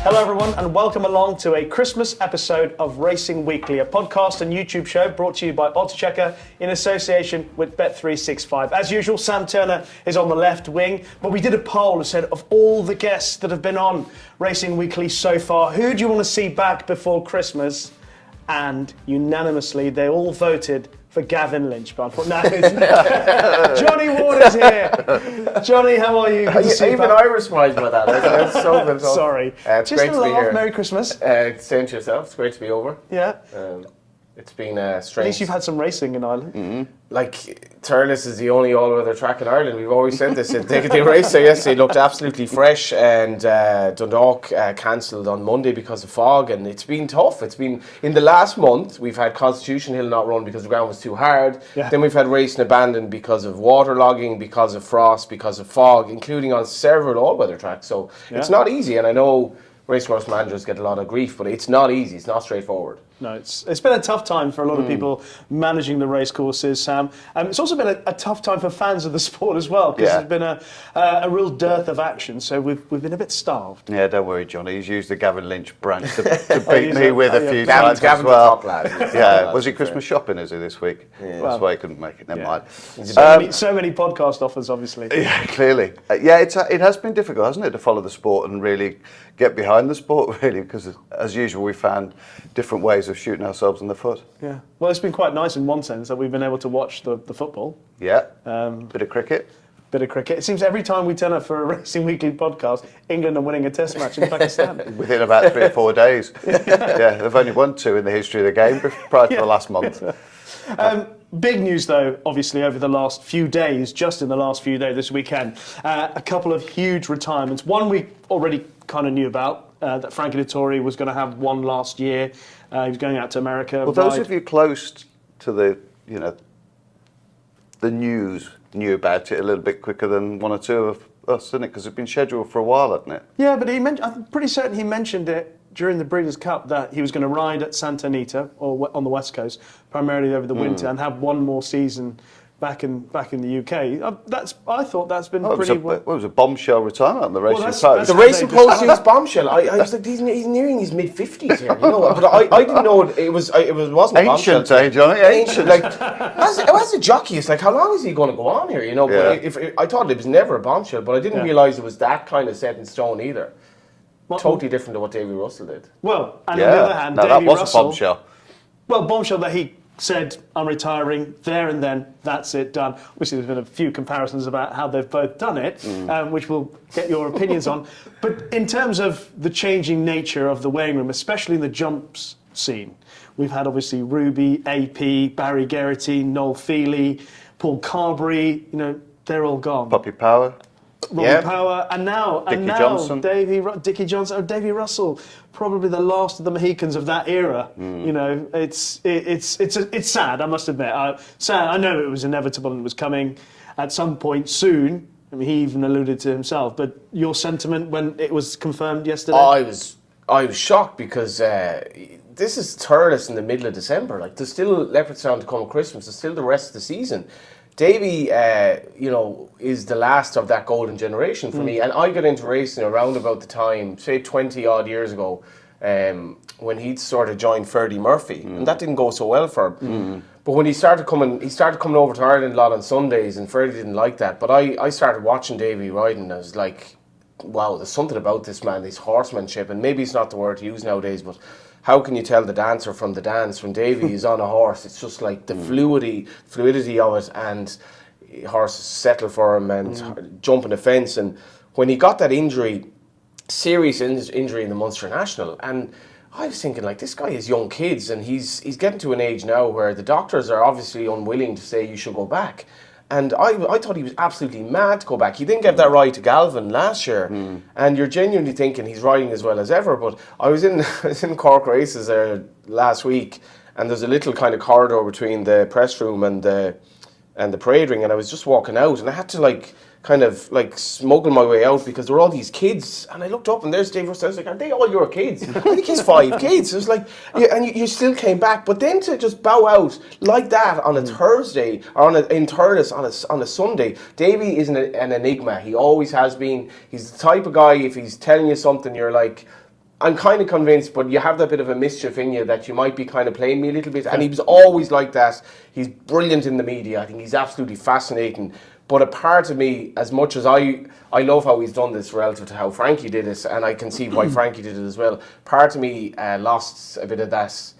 Hello everyone and welcome along to a Christmas episode of Racing Weekly, a podcast and YouTube show brought to you by oddschecker in association with Bet365. As usual, Sam Turner is on the left wing, but we did a poll that said of all the guests that have been on Racing Weekly so far, who do you want to see back before Christmas? And unanimously they all voted for Gavin Lynch, but no, Johnny Ward is here. Johnny, how are you? Even I was surprised by that. That's so good. Sorry. It's just great a to be laugh. here. Merry Christmas. Same to yourself. It's great to be over. Yeah. It's been strange. At least you've had some racing in Ireland. Mm-hmm. Like, Thurles is the only all-weather track in Ireland. We've always said this. The race there yesterday looked absolutely fresh, and Dundalk cancelled on Monday because of fog, and it's been tough. It's been, in the last month, we've had Constitution Hill not run because the ground was too hard. Yeah. Then we've had racing abandoned because of waterlogging, because of frost, because of fog, including on several all-weather tracks. So it's not easy, and I know racecourse managers get a lot of grief, but it's not easy. It's not straightforward. No, it's been a tough time for a lot of people managing the race courses, Sam. It's also been a tough time for fans of the sport as well, because there's been a real dearth of action, so we've been a bit starved. Yeah, don't worry, Johnny. He's used the Gavin Lynch branch to beat me with a few times Gavin's as well. the top lad. Yeah, was he Christmas shopping, is he, this week? Yeah. That's why he couldn't make it, never mind. So many podcast offers, obviously. Yeah, clearly. It has been difficult, hasn't it, to follow the sport and really get behind the sport, really, because as usual we found different ways of shooting ourselves in the foot. Yeah. Well, it's been quite nice in one sense that we've been able to watch the football. Yeah. Bit of cricket. It seems every time we turn up for a Racing Weekly podcast, England are winning a test match in Pakistan. Within about 3 or 4 days. Yeah, they've only won 2 in the history of the game prior to the last month. Big news, though, obviously, over the last few days, just in the last few days this weekend, a couple of huge retirements. One we already kind of knew about, that Frankie Dettori was going to have one last year. He was going out to America. Well, those of you close to the news knew about it a little bit quicker than one or two of us, didn't it? Because it's been scheduled for a while, hasn't it? Yeah, but I'm pretty certain he mentioned it during the Breeders' Cup that he was going to ride at Santa Anita or on the West Coast, primarily over the winter, and have one more season back in the UK. I thought that's been pretty. It was a bombshell retirement on the Racing Post. The Racing Post is bombshell. I was like, he's nearing his mid-50s here, you know. But I didn't know it wasn't ancient, Johnny? Ancient. Like, as a jockey, it's like, how long is he going to go on here, you know? Yeah. But I thought it was never a bombshell, but I didn't realise it was that kind of set in stone either. Totally different to what Davy Russell did. Well, and on the other hand, Davy that was Russell, a bombshell. Well, bombshell that he said, I'm retiring there and then, that's it, done. Obviously, there's been a few comparisons about how they've both done it, which we'll get your opinions on. But in terms of the changing nature of the weighing room, especially in the jumps scene, we've had obviously Ruby, AP, Barry Geraghty, Noel Feely, Paul Carberry, they're all gone. Poppy Power. Robbie Power, and now Johnson. Davy Johnson, Davy Russell, probably the last of the Mohicans of that era. It's sad, I must admit. Sad. I know it was inevitable and it was coming at some point soon. I mean, he even alluded to himself. But your sentiment when it was confirmed yesterday? I was shocked because this is Thurles in the middle of December. Like, there's still Leopardstown to come at Christmas. There's still the rest of the season. Davy, is the last of that golden generation for me. And I got into racing around about the time, say 20 odd years ago, when he'd sort of joined Ferdy Murphy. And that didn't go so well for him. But when he started coming over to Ireland a lot on Sundays, and Ferdy didn't like that. But I started watching Davy riding, and I was like, wow, there's something about this man, this horsemanship. And maybe it's not the word to use nowadays, but how can you tell the dancer from the dance when Davy is on a horse? It's just like the fluidity of it, and horses settle for him and jumping the fence. And when he got that injury, serious injury in the Munster National, and I was thinking, like, this guy has young kids, and he's getting to an age now where the doctors are obviously unwilling to say you should go back. And I thought he was absolutely mad to go back. He didn't give that ride to Galvin last year, and you're genuinely thinking he's riding as well as ever. But I was in Cork races there last week, and there's a little kind of corridor between the press room and the parade ring, and I was just walking out, and I had to kind of smuggle my way out because there were all these kids, and I looked up and there's Dave Russell. I was like, are they all your kids? I think he's 5 kids. It was like, yeah, and you still came back, but then to just bow out like that on a Thursday or in Thurles on a Sunday. Davy is an enigma. He always has been. He's the type of guy, if he's telling you something, you're like, I'm kind of convinced, but you have that bit of a mischief in you that you might be kind of playing me a little bit. And he was always like that. He's brilliant in the media. I think he's absolutely fascinating. But a part of me, as much as I love how he's done this relative to how Frankie did it, and I can see why Frankie did it as well, part of me lost a bit of that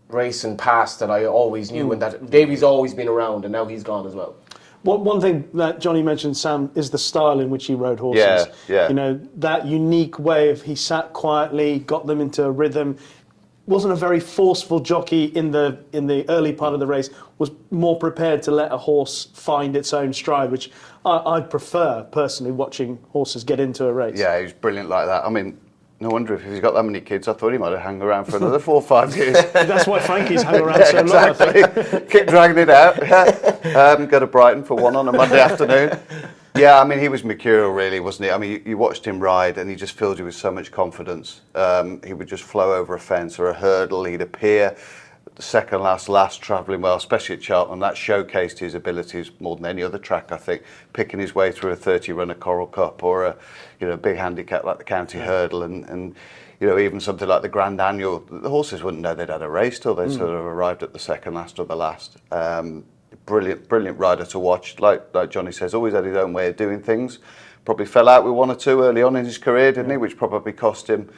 racing past that I always knew, and that Davy's always been around, and now he's gone as well. One thing that Johnny mentioned, Sam, is the style in which he rode horses. Yeah. You know, that unique way of he sat quietly, got them into a rhythm. Wasn't a very forceful jockey in the early part of the race. Was more prepared to let a horse find its own stride, which I prefer personally, watching horses get into a race. Yeah, he was brilliant like that. I mean, no wonder if he's got that many kids. I thought he might have hung around for another 4 or 5 years. That's why Frankie's hung around so long, I think. Keep dragging it out. Go to Brighton for one on a Monday afternoon. Yeah, I mean, he was mercurial, really, wasn't he? I mean, you watched him ride, and he just filled you with so much confidence. He would just flow over a fence or a hurdle. He'd appear the second last, travelling well, especially at Cheltenham. That showcased his abilities more than any other track, I think. Picking his way through a 30-runner Coral Cup or a big handicap like the County Hurdle, and even something like the Grand Annual. The horses wouldn't know they'd had a race till they sort of arrived at the second last or the last. Brilliant rider to watch. Like Johnny says, always had his own way of doing things. Probably fell out with 1 or 2 early on in his career, didn't he? Which probably cost him.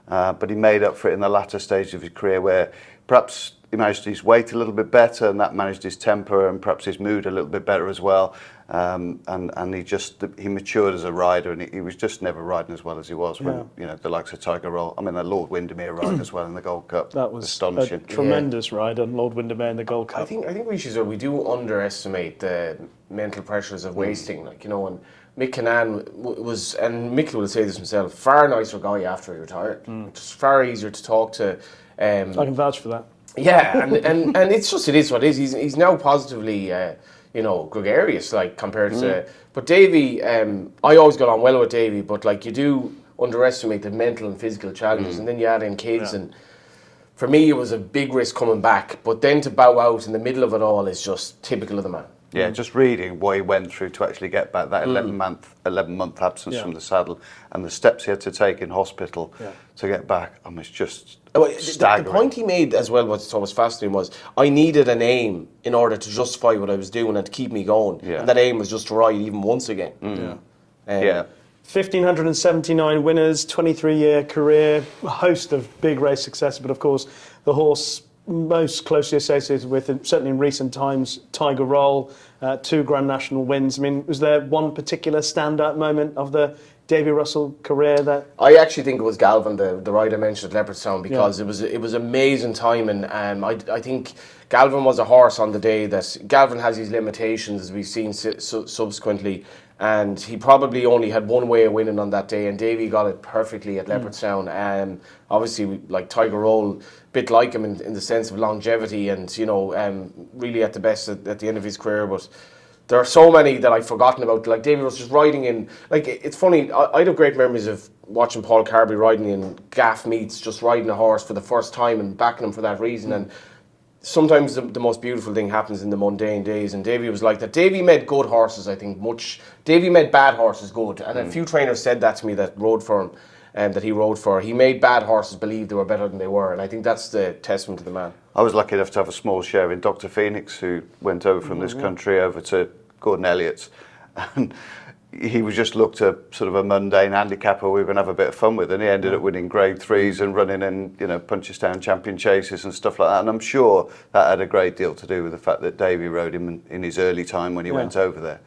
But he made up for it in the latter stage of his career, where perhaps he managed his weight a little bit better, and that managed his temper and perhaps his mood a little bit better as well. And he matured as a rider, and he was just never riding as well as he was when the likes of Tiger Roll. I mean, the Lord Windermere ride as well in the Gold Cup. That was astonishing. A tremendous ride on Lord Windermere in the Gold Cup. I think we do underestimate the mental pressures of wasting. And Mick Kinnan was, and Mick will say this himself, far nicer guy after he retired. Just far easier to talk to. I can vouch for that. Yeah, and it's just, it is what it is. He's now positively, gregarious, like, compared to... But Davy, I always got on well with Davy, but, like, you do underestimate the mental and physical challenges, and then you add in kids, and for me, it was a big risk coming back, but then to bow out in the middle of it all is just typical of the man. Yeah, just reading what he went through to actually get back, that 11-month absence from the saddle, and the steps he had to take in hospital to get back. I mean, it's just staggering. The point he made as well, what was fascinating, was I needed an aim in order to justify what I was doing and to keep me going. Yeah. And that aim was just to ride even once again. 1,579 winners, 23-year career, a host of big race success, but of course the horse most closely associated with, certainly in recent times, Tiger Roll, 2 Grand National wins. I mean, was there one particular standout moment of the Davy Russell career that... I actually think it was Galvin, the rider I mentioned at Leopardstown, because it was amazing timing. I think Galvin was a horse on the day that... Galvin has his limitations, as we've seen subsequently, and he probably only had one way of winning on that day, and Davy got it perfectly at Leopardstown. Obviously, like Tiger Roll, bit like him in the sense of longevity and, really at the best at the end of his career, but... There are so many that I've forgotten about. Like, Davy was just riding in... Like, it's funny, I'd have great memories of watching Paul Carberry riding in gaff meets, just riding a horse for the first time and backing him for that reason. And sometimes the most beautiful thing happens in the mundane days, and Davy was like that. Davy made good horses, I think, much... Davy made bad horses good. And a few trainers said that to me that rode for him, that he rode for. He made bad horses believe they were better than they were, and I think that's the testament to the man. I was lucky enough to have a small share in Dr. Phoenix, who went over from this country over to Gordon Elliott's, and he was just looked at sort of a mundane handicapper we were going to have a bit of fun with, and he ended up winning grade 3s and running in Punchestown champion chases and stuff like that, and I'm sure that had a great deal to do with the fact that Davy rode him in his early time when he went over there.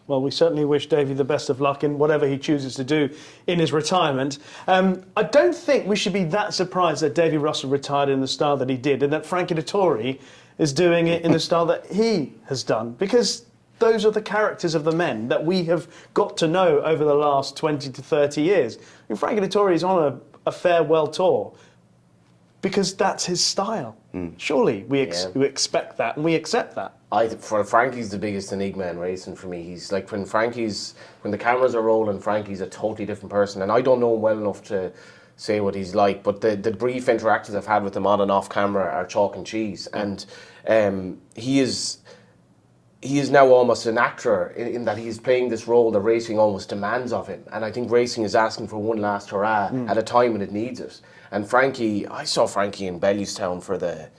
Well, we certainly wish Davy the best of luck in whatever he chooses to do in his retirement. I don't think we should be that surprised that Davy Russell retired in the style that he did, and that Frankie Dettori is doing it in the style that he has done, because those are the characters of the men that we have got to know over the last 20 to 30 years. I mean, Frankie Dettori is on a farewell tour because that's his style. Surely we expect that and we accept that. Frankie's the biggest enigma in racing for me. He's like, when the cameras are rolling, Frankie's a totally different person, and I don't know him well enough to say what he's like, but the brief interactions I've had with him on and off camera are chalk and cheese, and he is he is now almost an actor in that he's playing this role that racing almost demands of him. And I think racing is asking for one last hurrah at a time when it needs it. And Frankie, I saw Frankie in Bellewstown for the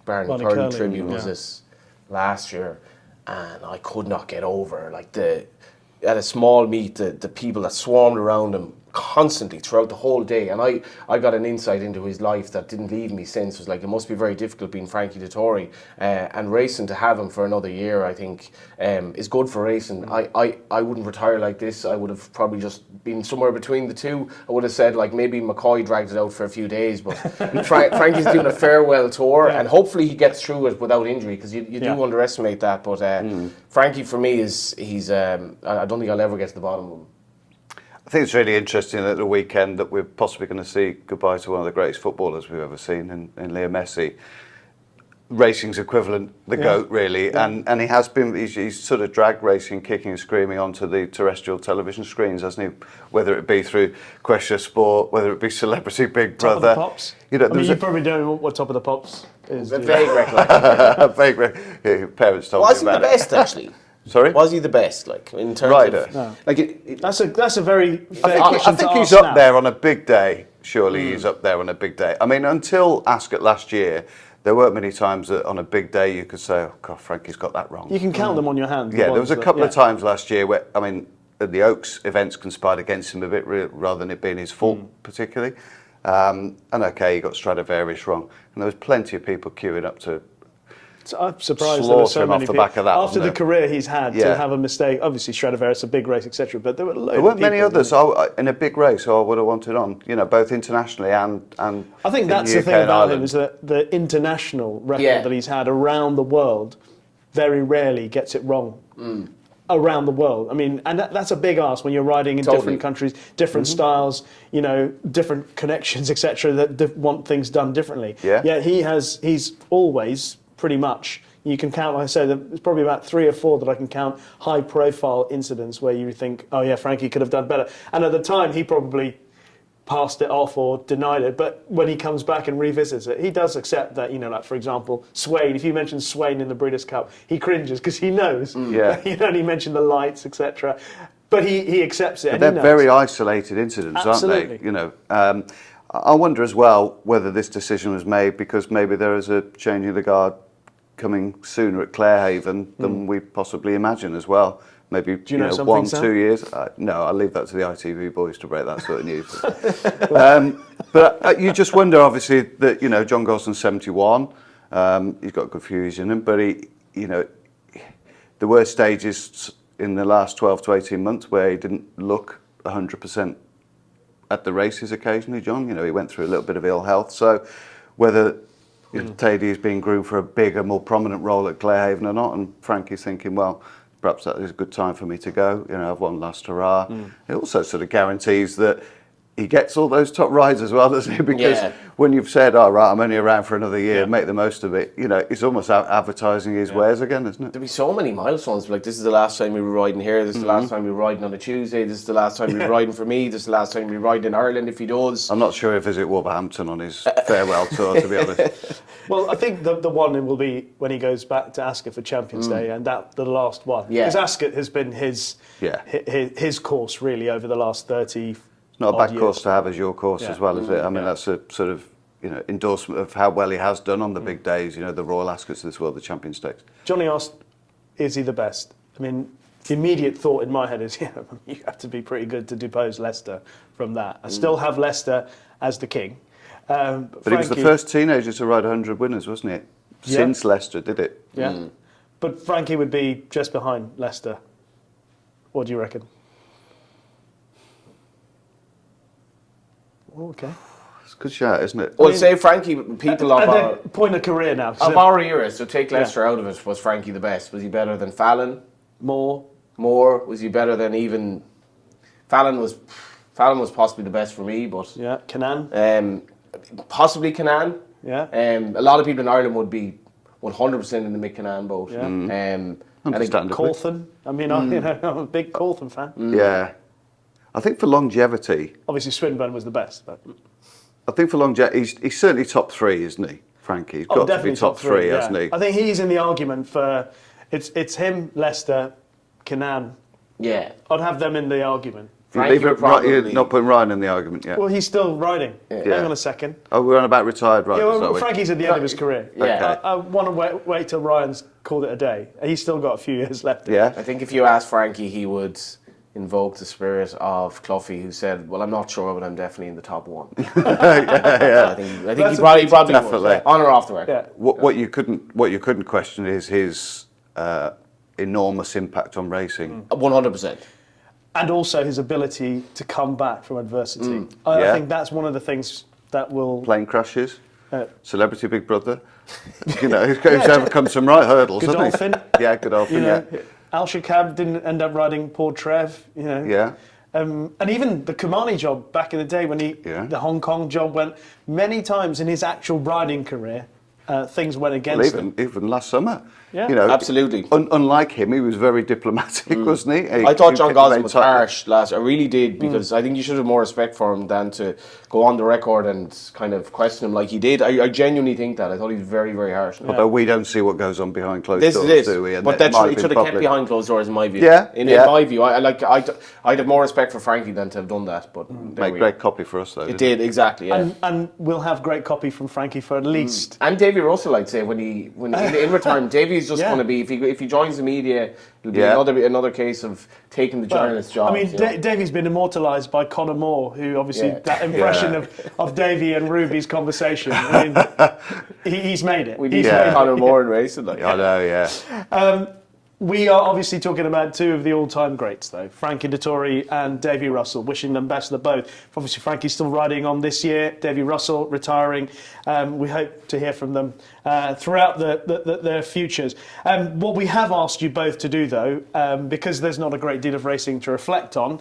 Barney Purley Tribute, was this last year, and I could not get over, like, at a small meet, the people that swarmed around him constantly throughout the whole day. And I got an insight into his life that didn't leave me since. It was like, it must be very difficult being Frankie Dettori, and racing, to have him for another year, I think, is good for racing. I wouldn't retire like this. I would have probably just been somewhere between the two. I would have said, like, maybe McCoy dragged it out for a few days, but Frankie's doing a farewell tour, and hopefully he gets through it without injury, because you do underestimate that. But Frankie, for me, he's I don't think I'll ever get to the bottom of him. I think it's really interesting at the weekend that we're possibly going to see goodbye to one of the greatest footballers we've ever seen in Leo Messi. Racing's equivalent, the GOAT, really. And he has been, he's sort of dragged racing, kicking and screaming onto the terrestrial television screens, hasn't he? Whether it be through Question Sport, whether it be Celebrity Big Brother. Top of the Pops? You know, you probably don't know what Top of the Pops is. A vague recollection. Parents told Was me he about the best, actually? Sorry? Was he the best, like, in terms Ryder? of... No. Like That's a very fair question I think to he's ask up now. there on a big day. Surely he's up there on a big day. I mean, until Ascot last year, there weren't many times that on a big day you could say, oh, God, Frankie's got that wrong. You can count them on your hand. Yeah, there was a couple of times last year where, I mean, the Oaks events conspired against him a bit rather than it being his fault particularly. And okay, he got Stradivarius wrong. And there was plenty of people queuing up to So I'm surprised there were so slaughter him many off the people. back of that, After the wasn't it? career he's had, Yeah. to have a mistake. Obviously, Stradivarius, a big race, etc. But there were loads There weren't of many people, others in a big race who I would have wanted on, you know, both internationally and I think in that's the the thing UK and about him, Ireland. is that the international record Yeah. that he's had around the world very rarely gets it wrong. Around the world. I mean, and that's a big ask when you're riding in Totally. different countries, different styles, you know, different connections, etc. that want things done differently. Yeah. Yeah, he's always pretty much. You can count, like I said, there's probably about 3 or 4 that I can count high-profile incidents where you think, oh yeah, Frankie could have done better. And at the time, he probably passed it off or denied it. But when he comes back and revisits it, he does accept that, you know, like, for example, Swain, if you mention Swain in the Breeders' Cup, he cringes because he knows. Yeah. You only mention the lights, etc. But he accepts it. But and they're he knows. very isolated incidents, aren't Absolutely. they? You know, I wonder as well whether this decision was made because maybe there is a change of the guard coming sooner at Clarehaven than we possibly imagine as well. Maybe you know something, 1, Sam? 2 years. No, I'll leave that to the ITV boys to break that sort of news. But you just wonder, obviously, that, you know, John Gosden's 71. He's got a good few years in him, but he, you know, there were stages in the last 12 to 18 months where he didn't look 100% at the races occasionally, John. You know, he went through a little bit of ill health. So whether Tady is being groomed for a bigger, more prominent role at Clarehaven or not, and Frankie's thinking, well, perhaps that is a good time for me to go. You know, I've won last hurrah. It also sort of guarantees that he gets all those top rides as well, doesn't he? Because when you've said, oh, right, I'm only around for another year, make the most of it, you know, it's almost advertising his wares again, isn't it? There'll be so many milestones. Like, this is the last time we were riding here. This is the last time we were riding on a Tuesday. This is the last time we were riding for me. This is the last time we were riding in Ireland if he does. I'm not sure he'll visit Wolverhampton on his farewell tour, to be honest. Well, I think the one will be when he goes back to Ascot for Champions Day, and that the last one. Yeah. Because Ascot has been his course, really, over the last 30 Not a odd bad years. course to have as your course Yeah. as well, is it? I mean, that's a sort of, you know, endorsement of how well he has done on the big days, you know, the Royal Ascots of this world, the Champion Stakes. Johnny asked, is he the best? I mean, the immediate thought in my head is, yeah, you have to be pretty good to depose Leicester from that. I still have Leicester as the king. But he was the first teenager to ride 100 winners, wasn't he? Since Leicester did it. Yeah. But Frankie would be just behind Leicester. What do you reckon? Oh, okay. It's a good shout, isn't it? Well, say Frankie, people of And our, then point of career now. of our era, so take Leicester out of it, was Frankie the best? Was he better than Fallon? More. Was he better than even... Fallon was possibly the best for me, but... Yeah, Canaan. Possibly Canaan. Yeah. A lot of people in Ireland would be 100% in the Mick Canaan boat. Yeah. Understandably. Colton. I mean, I'm a big Colton fan. Yeah. I think for longevity, Obviously, Swinburne was the best. But he's certainly top 3, isn't he, Frankie? He's got to be definitely top 3, yeah. hasn't he? I think he's in the argument for It's him, Leicester, Canaan. Yeah. I'd have them in the argument. You're not putting Ryan in the argument yet. Well, he's still riding. Yeah. Hang on a second. Oh, we're on about retired riders, Yeah, well, are we? Frankie's at the end of his career. Yeah. Okay. I want to wait till Ryan's called it a day. He's still got a few years left. Yeah. I think if you ask Frankie, he would invoke the spirit of Cloughy, who said, "Well, I'm not sure, but I'm definitely in the top one." I think he probably definitely would. On or off the record. Yeah. What you couldn't question is his enormous impact on racing. 100%. And also his ability to come back from adversity. Yeah. I think that's one of the things that will... Plane crashes, Uh, Celebrity Big Brother. He's overcome some right hurdles, hasn't Godolphin. he? Yeah, Godolphin. You know, Yeah. Al Shakab didn't end up riding Port Trev. You know. Yeah. And even the Kumani job back in the day when the Hong Kong job went many times in his actual riding career, things went against him. Even last summer. Yeah. You know, Absolutely. Unlike him, he was very diplomatic, wasn't he? I thought John Gosling was tight. harsh last. I really did, because I think you should have more respect for him than to go on the record and kind of question him like he did. I genuinely think that. I thought he was very, very harsh. Although we don't see what goes on behind closed This doors, is do we? it. And But it might it be should have kept public. behind closed doors, in my view. Yeah, In yeah. my view, I'd have more respect for Frankie than to have done that. But there Make we great copy for us, though. It did, exactly, yeah. And we'll have great copy from Frankie for at least... And Davy Russell, I'd say, when in retirement, Davy's just Yeah. going to be, if he joins the media, it'll be Yeah. another case of taking the journalist job. I mean, Davy's been immortalised by Conor Moore, who obviously, Yeah. that impression of Davy and Ruby's conversation, I mean, he's made it. we He's need made it. Conor Moore in racing. Like. I know, yeah. We are obviously talking about two of the all-time greats, though, Frankie Dettori and Davy Russell. Wishing them best of both. Obviously, Frankie's still riding on this year. Davy Russell retiring. We hope to hear from them throughout their futures. What we have asked you both to do, though, because there's not a great deal of racing to reflect on,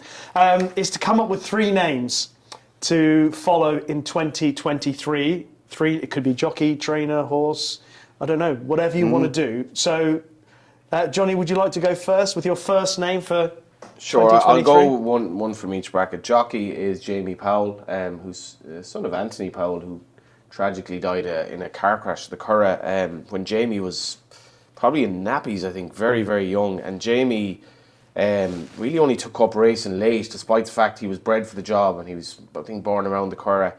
is to come up with three names to follow in 2023. It could be jockey, trainer, horse. I don't know. Whatever you want to do. So. Johnny, would you like to go first with your first name for Sure, 2023? I'll go one from each bracket. Jockey is Jamie Powell, who's son of Anthony Powell, who tragically died in a car crash at the Curragh when Jamie was probably in nappies, I think, very, very young. And Jamie really only took up racing late, despite the fact he was bred for the job and he was, I think, born around the Curragh.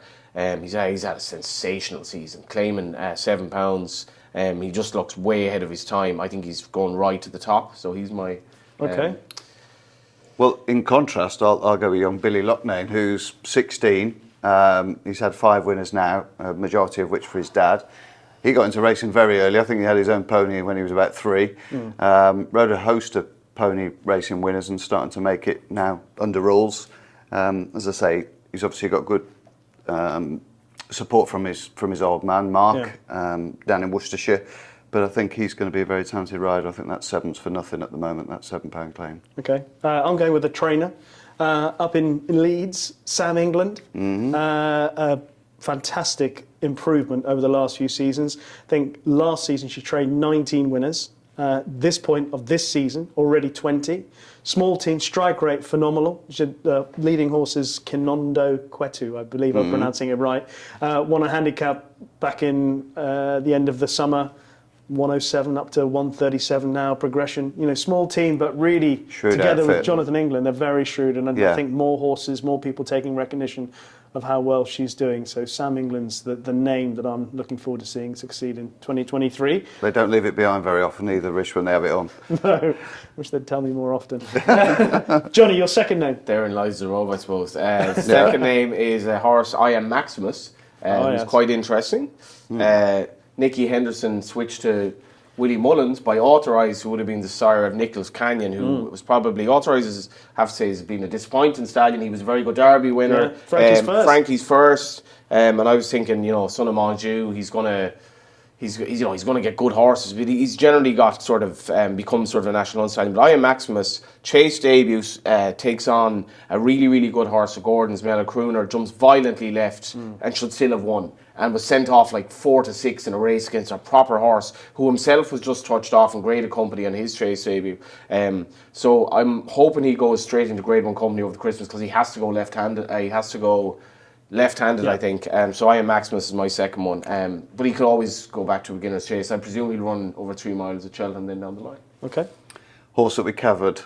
He's had a sensational season, claiming £7. He just looks way ahead of his time. I think he's going right to the top, so he's my... Okay. Well, in contrast, I'll go with young Billy Loughnane, who's 16. He's had 5 winners now, a majority of which for his dad. He got into racing very early. I think he had his own pony when he was about 3. Rode a host of pony racing winners and starting to make it now under rules. As I say, he's obviously got good support from his old man, Mark, down in Worcestershire. But I think he's going to be a very talented rider. I think that 7's for nothing at the moment, that £7 claim. Okay. I'm going with a trainer up in Leeds, Sam England. A fantastic improvement over the last few seasons. I think last season she trained 19 winners. This point of this season, already 20. Small team, strike rate, phenomenal. Leading horse is Kinondo Kwetu, I believe I'm pronouncing it right. Won a handicap back in the end of the summer. 107 up to 137 now, progression. You know, small team, but really Shrewd together outfit. with Jonathan England, they're very shrewd. And I Yeah. think more horses, more people taking recognition of how well she's doing. So Sam England's the name that I'm looking forward to seeing succeed in 2023. They don't leave it behind very often either, Rish, when they have it on. No, wish they'd tell me more often. Johnny, your second name. Therein lies the rub, I suppose. Second name is a horse, I Am Maximus, who's yes. quite interesting. Nicky Henderson switched to Willie Mullins by Authorise, who would have been the sire of Nicholas Canyon, who was probably, Authorise, have to say, has been a disappointing stallion. He was a very good Derby winner. Yeah, Frankie's first. And I was thinking, son of Monjou, he's going to get good horses, but he's generally got sort of become sort of a national stallion. But I Am Maximus, chase debut, takes on a really, really good horse, Gordon's Mela Crooner, jumps violently left and should still have won, and was sent off like 4-6 in a race against a proper horse who himself was just touched off in Grade 1 company on his chase debut. So I'm hoping he goes straight into Grade 1 company over the Christmas, because he has to go left-handed. He has to go left-handed, I think. So I am Maximus is my second one. But he could always go back to a beginner's chase. I presume he'll run over 3 miles at Cheltenham then down the line. Okay. Horse that we covered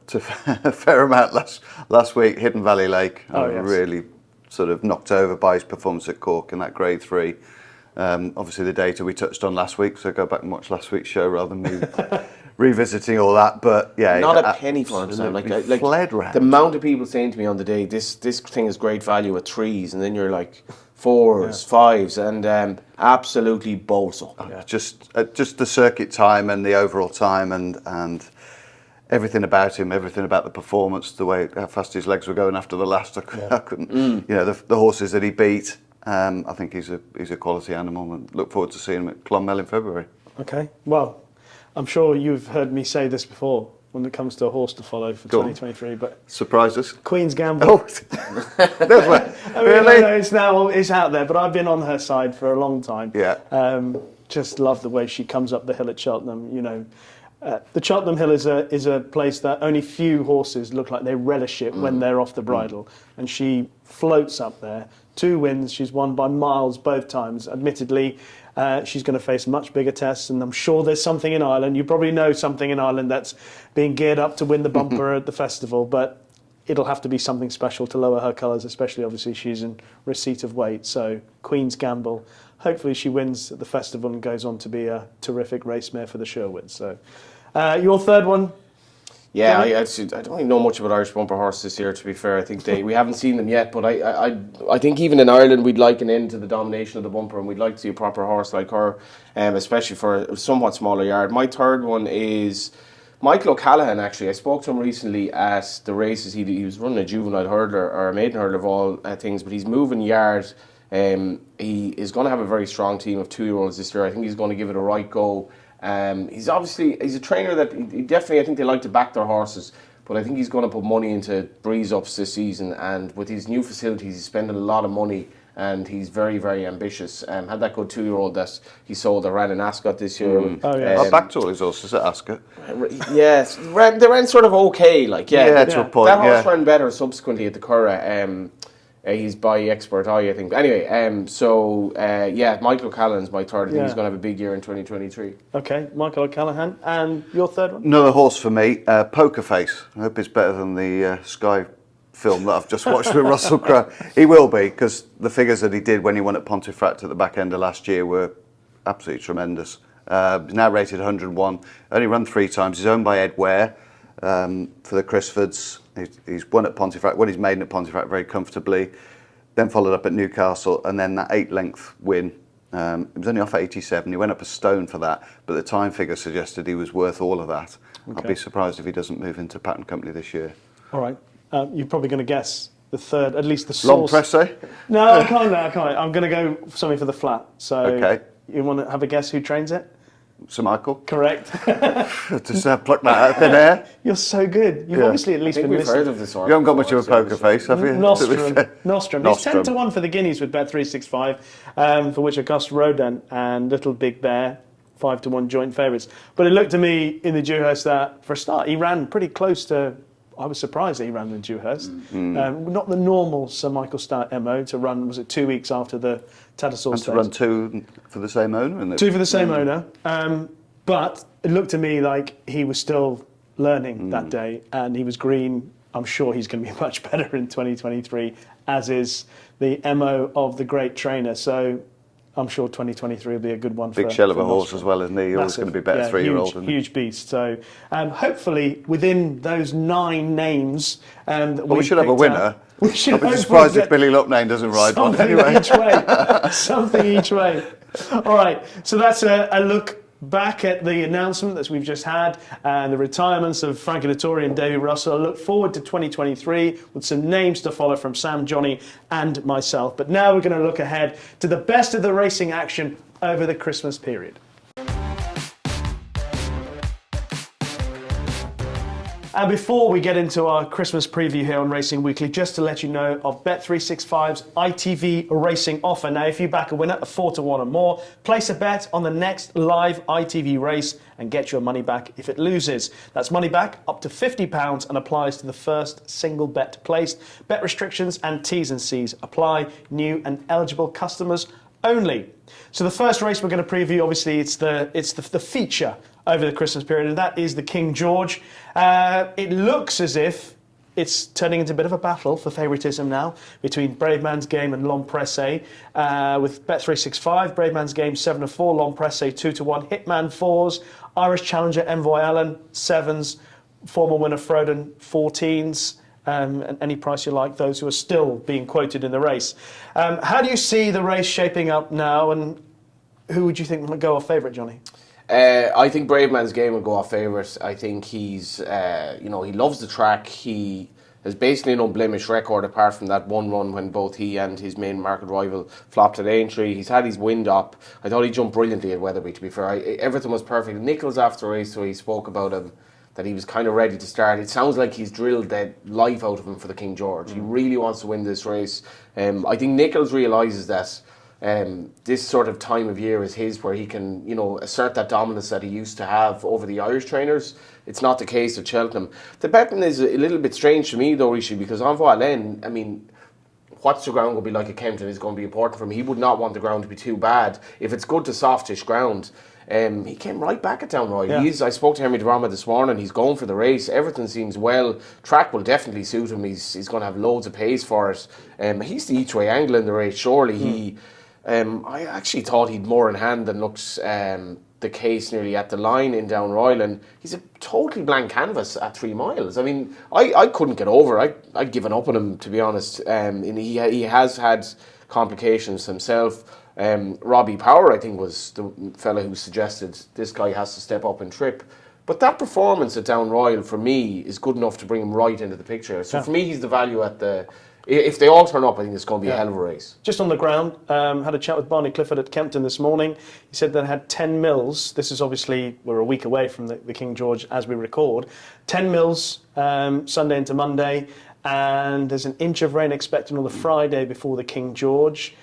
to a fair amount last week, Hidden Valley Lake. Yes. Really sort of knocked over by his performance at Cork in that Grade 3. Obviously the data we touched on last week, so go back and watch last week's show rather than me revisiting all that. But yeah, not a penny for him, Sam. Like fled round. The amount of people saying to me on the day, this thing is great value at 3s, and then you're like 4s, 5s, and absolutely bolts up. Just the circuit time and the overall time and everything about him, everything about the performance, the way how fast his legs were going after the last. I couldn't. You know, the horses that he beat. I think he's a quality animal, and look forward to seeing him at Clonmel in February. Okay. Well, I'm sure you've heard me say this before when it comes to a horse to follow for 2023, but surprise us. Queen's Gamble. Oh, there's one. Really? No, it's out there, but I've been on her side for a long time. Yeah. Just love the way she comes up the hill at Cheltenham. You know, the Cheltenham Hill is a place that only few horses look like they relish it when they're off the bridle, and she floats up there. 2 wins. She's won by miles both times. Admittedly, she's going to face much bigger tests, and I'm sure there's something in Ireland. You probably know something in Ireland that's being geared up to win the bumper at the festival, but it'll have to be something special to lower her colours, especially obviously she's in receipt of weight. So Queen's Gamble. Hopefully she wins at the festival and goes on to be a terrific race mare for the Sherwoods. So your third one? Yeah, I don't really know much about Irish bumper horses this year, to be fair. I think we haven't seen them yet, but I think even in Ireland we'd like an end to the domination of the bumper, and we'd like to see a proper horse like her, especially for a somewhat smaller yard. My third one is Michael O'Callaghan, actually. I spoke to him recently at the races. He was running a juvenile hurdler, or a maiden hurdler of all things, but he's moving yard. He is going to have a very strong team of 2-year-olds this year. I think he's going to give it a right go. He's a trainer that he definitely, I think they like to back their horses, but I think he's going to put money into breeze ups this season, and with his new facilities he's spending a lot of money, and he's very, very ambitious. Had that good 2-year-old that he sold that ran in Ascot this year. I backed all his horses at Ascot. Yes, they ran sort of okay, like to a point. That horse ran better subsequently at the Curragh. He's by expert eye, I think. Anyway, Michael O'Callaghan's my third. I think he's going to have a big year in 2023. Okay, Michael O'Callaghan. And your third one? Another horse for me, Poker Face. I hope it's better than the Sky film that I've just watched with Russell Crowe. He will be, because the figures that he did when he won at Pontefract at the back end of last year were absolutely tremendous. He's now rated 101. Only run 3 times. He's owned by Ed Ware for the Crisfords. He's won at Pontefract, won his maiden at Pontefract very comfortably, then followed up at Newcastle, and then that 8-length win. He was only off 87. He went up a stone for that, but the time figure suggested he was worth all of that. Okay. I'd be surprised if he doesn't move into Pattern Company this year. All right. You're probably going to guess the third, at least the source. L'Homme Presse? No, I can't. I'm going to go something for the flat. So okay. You want to have a guess who trains it? Sir Michael? Correct. Just pluck that out of thin air. You're so good. You've obviously at least been listening. Heard of this horse. You haven't got much of a poker face, have you? Nostrum. He's 10 to 1 for the Guineas with Bet365, for which Augusta Rodin and Little Big Bear, 5 to 1 joint favourites. But it looked to me in the Dewhurst that for a start he ran pretty close to. I was surprised that he ran the Dewhurst. Not the normal Sir Michael Start MO to run. Was it 2 weeks after the Tattersaw Stakes? To run 2 for the same owner. 2 for the same owner. But it looked to me like he was still learning that day, and he was green. I'm sure he's going to be much better in 2023, as is the MO of the great trainer. So I'm sure 2023 will be a good one for Big shell of a horse Nostrum. as well, isn't he? He's always going to be better 3-year-old. Huge beast. So hopefully within those 9 names we should have a winner. We should I'd be surprised if Billy Locknane doesn't ride one anyway. Something each way. All right, so that's a look back at the announcement that we've just had and the retirements of Frankie Dettori and Davy Russell. I look forward to 2023 with some names to follow from Sam, Johnny and myself. But now we're going to look ahead to the best of the racing action over the Christmas period. And before we get into our Christmas preview here on Racing Weekly, just to let you know of Bet365's ITV racing offer. Now, if you back a winner of 4 to 1 or more, place a bet on the next live ITV race and get your money back if it loses. That's money back up to £50 and applies to the first single bet placed. Bet restrictions and T's and C's apply. New and eligible customers only. So the first race we're going to preview, obviously, it's the feature over the Christmas period, and that is the King George. It looks as if it's turning into a bit of a battle for favouritism now between Bravemansgame and L'Homme Presse. With Bet365, Bravemansgame 7-4, L'Homme Presse 2-1, Hitman 4s, Irish Challenger Envoy Allen 7s, former winner Froden 14s. And any price you like, those who are still being quoted in the race. How do you see the race shaping up now, and who would you think will go off favourite, Johnny? I think Bravemansgame will go off favourite. I think he's, he loves the track. He has basically an unblemished record apart from that one run when both he and his main market rival flopped at Aintree. He's had his wind up. I thought he jumped brilliantly at Weatherby, to be fair. Everything was perfect. Nichols after the race, so he spoke about him, that he was kind of ready to start. It sounds like he's drilled the life out of him for the King George. He really wants to win this race. I think Nichols realises that this sort of time of year is his, where he can, assert that dominance that he used to have over the Irish trainers. It's not the case at Cheltenham. The betting is a little bit strange to me, though, Rishi, because Envoy Allen, what's the ground going to be like at Kempton is going to be important for him. He would not want the ground to be too bad. If it's good to softish ground, he came right back at Downroy. Yeah. I spoke to Henry de Brama this morning. He's going for the race. Everything seems well. Track will definitely suit him. He's going to have loads of pace for it. He's the each way angle in the race. Surely I actually thought he'd more in hand than looks the case nearly at the line in Downroyal, and he's a totally blank canvas at 3 miles. I couldn't get over it. I'd given up on him, to be honest. And he has had complications himself. Robbie Power, I think, was the fella who suggested this guy has to step up and trip. But that performance at Downroyal, for me, is good enough to bring him right into the picture. So for me, he's the value at the... If they all turn up, I think it's going to be a hell of a race. Just on the ground, had a chat with Barney Clifford at Kempton this morning. He said they had 10 mils. This is obviously, we're a week away from the King George as we record. 10 mils Sunday into Monday, and there's an inch of rain expected on the Friday before the King George,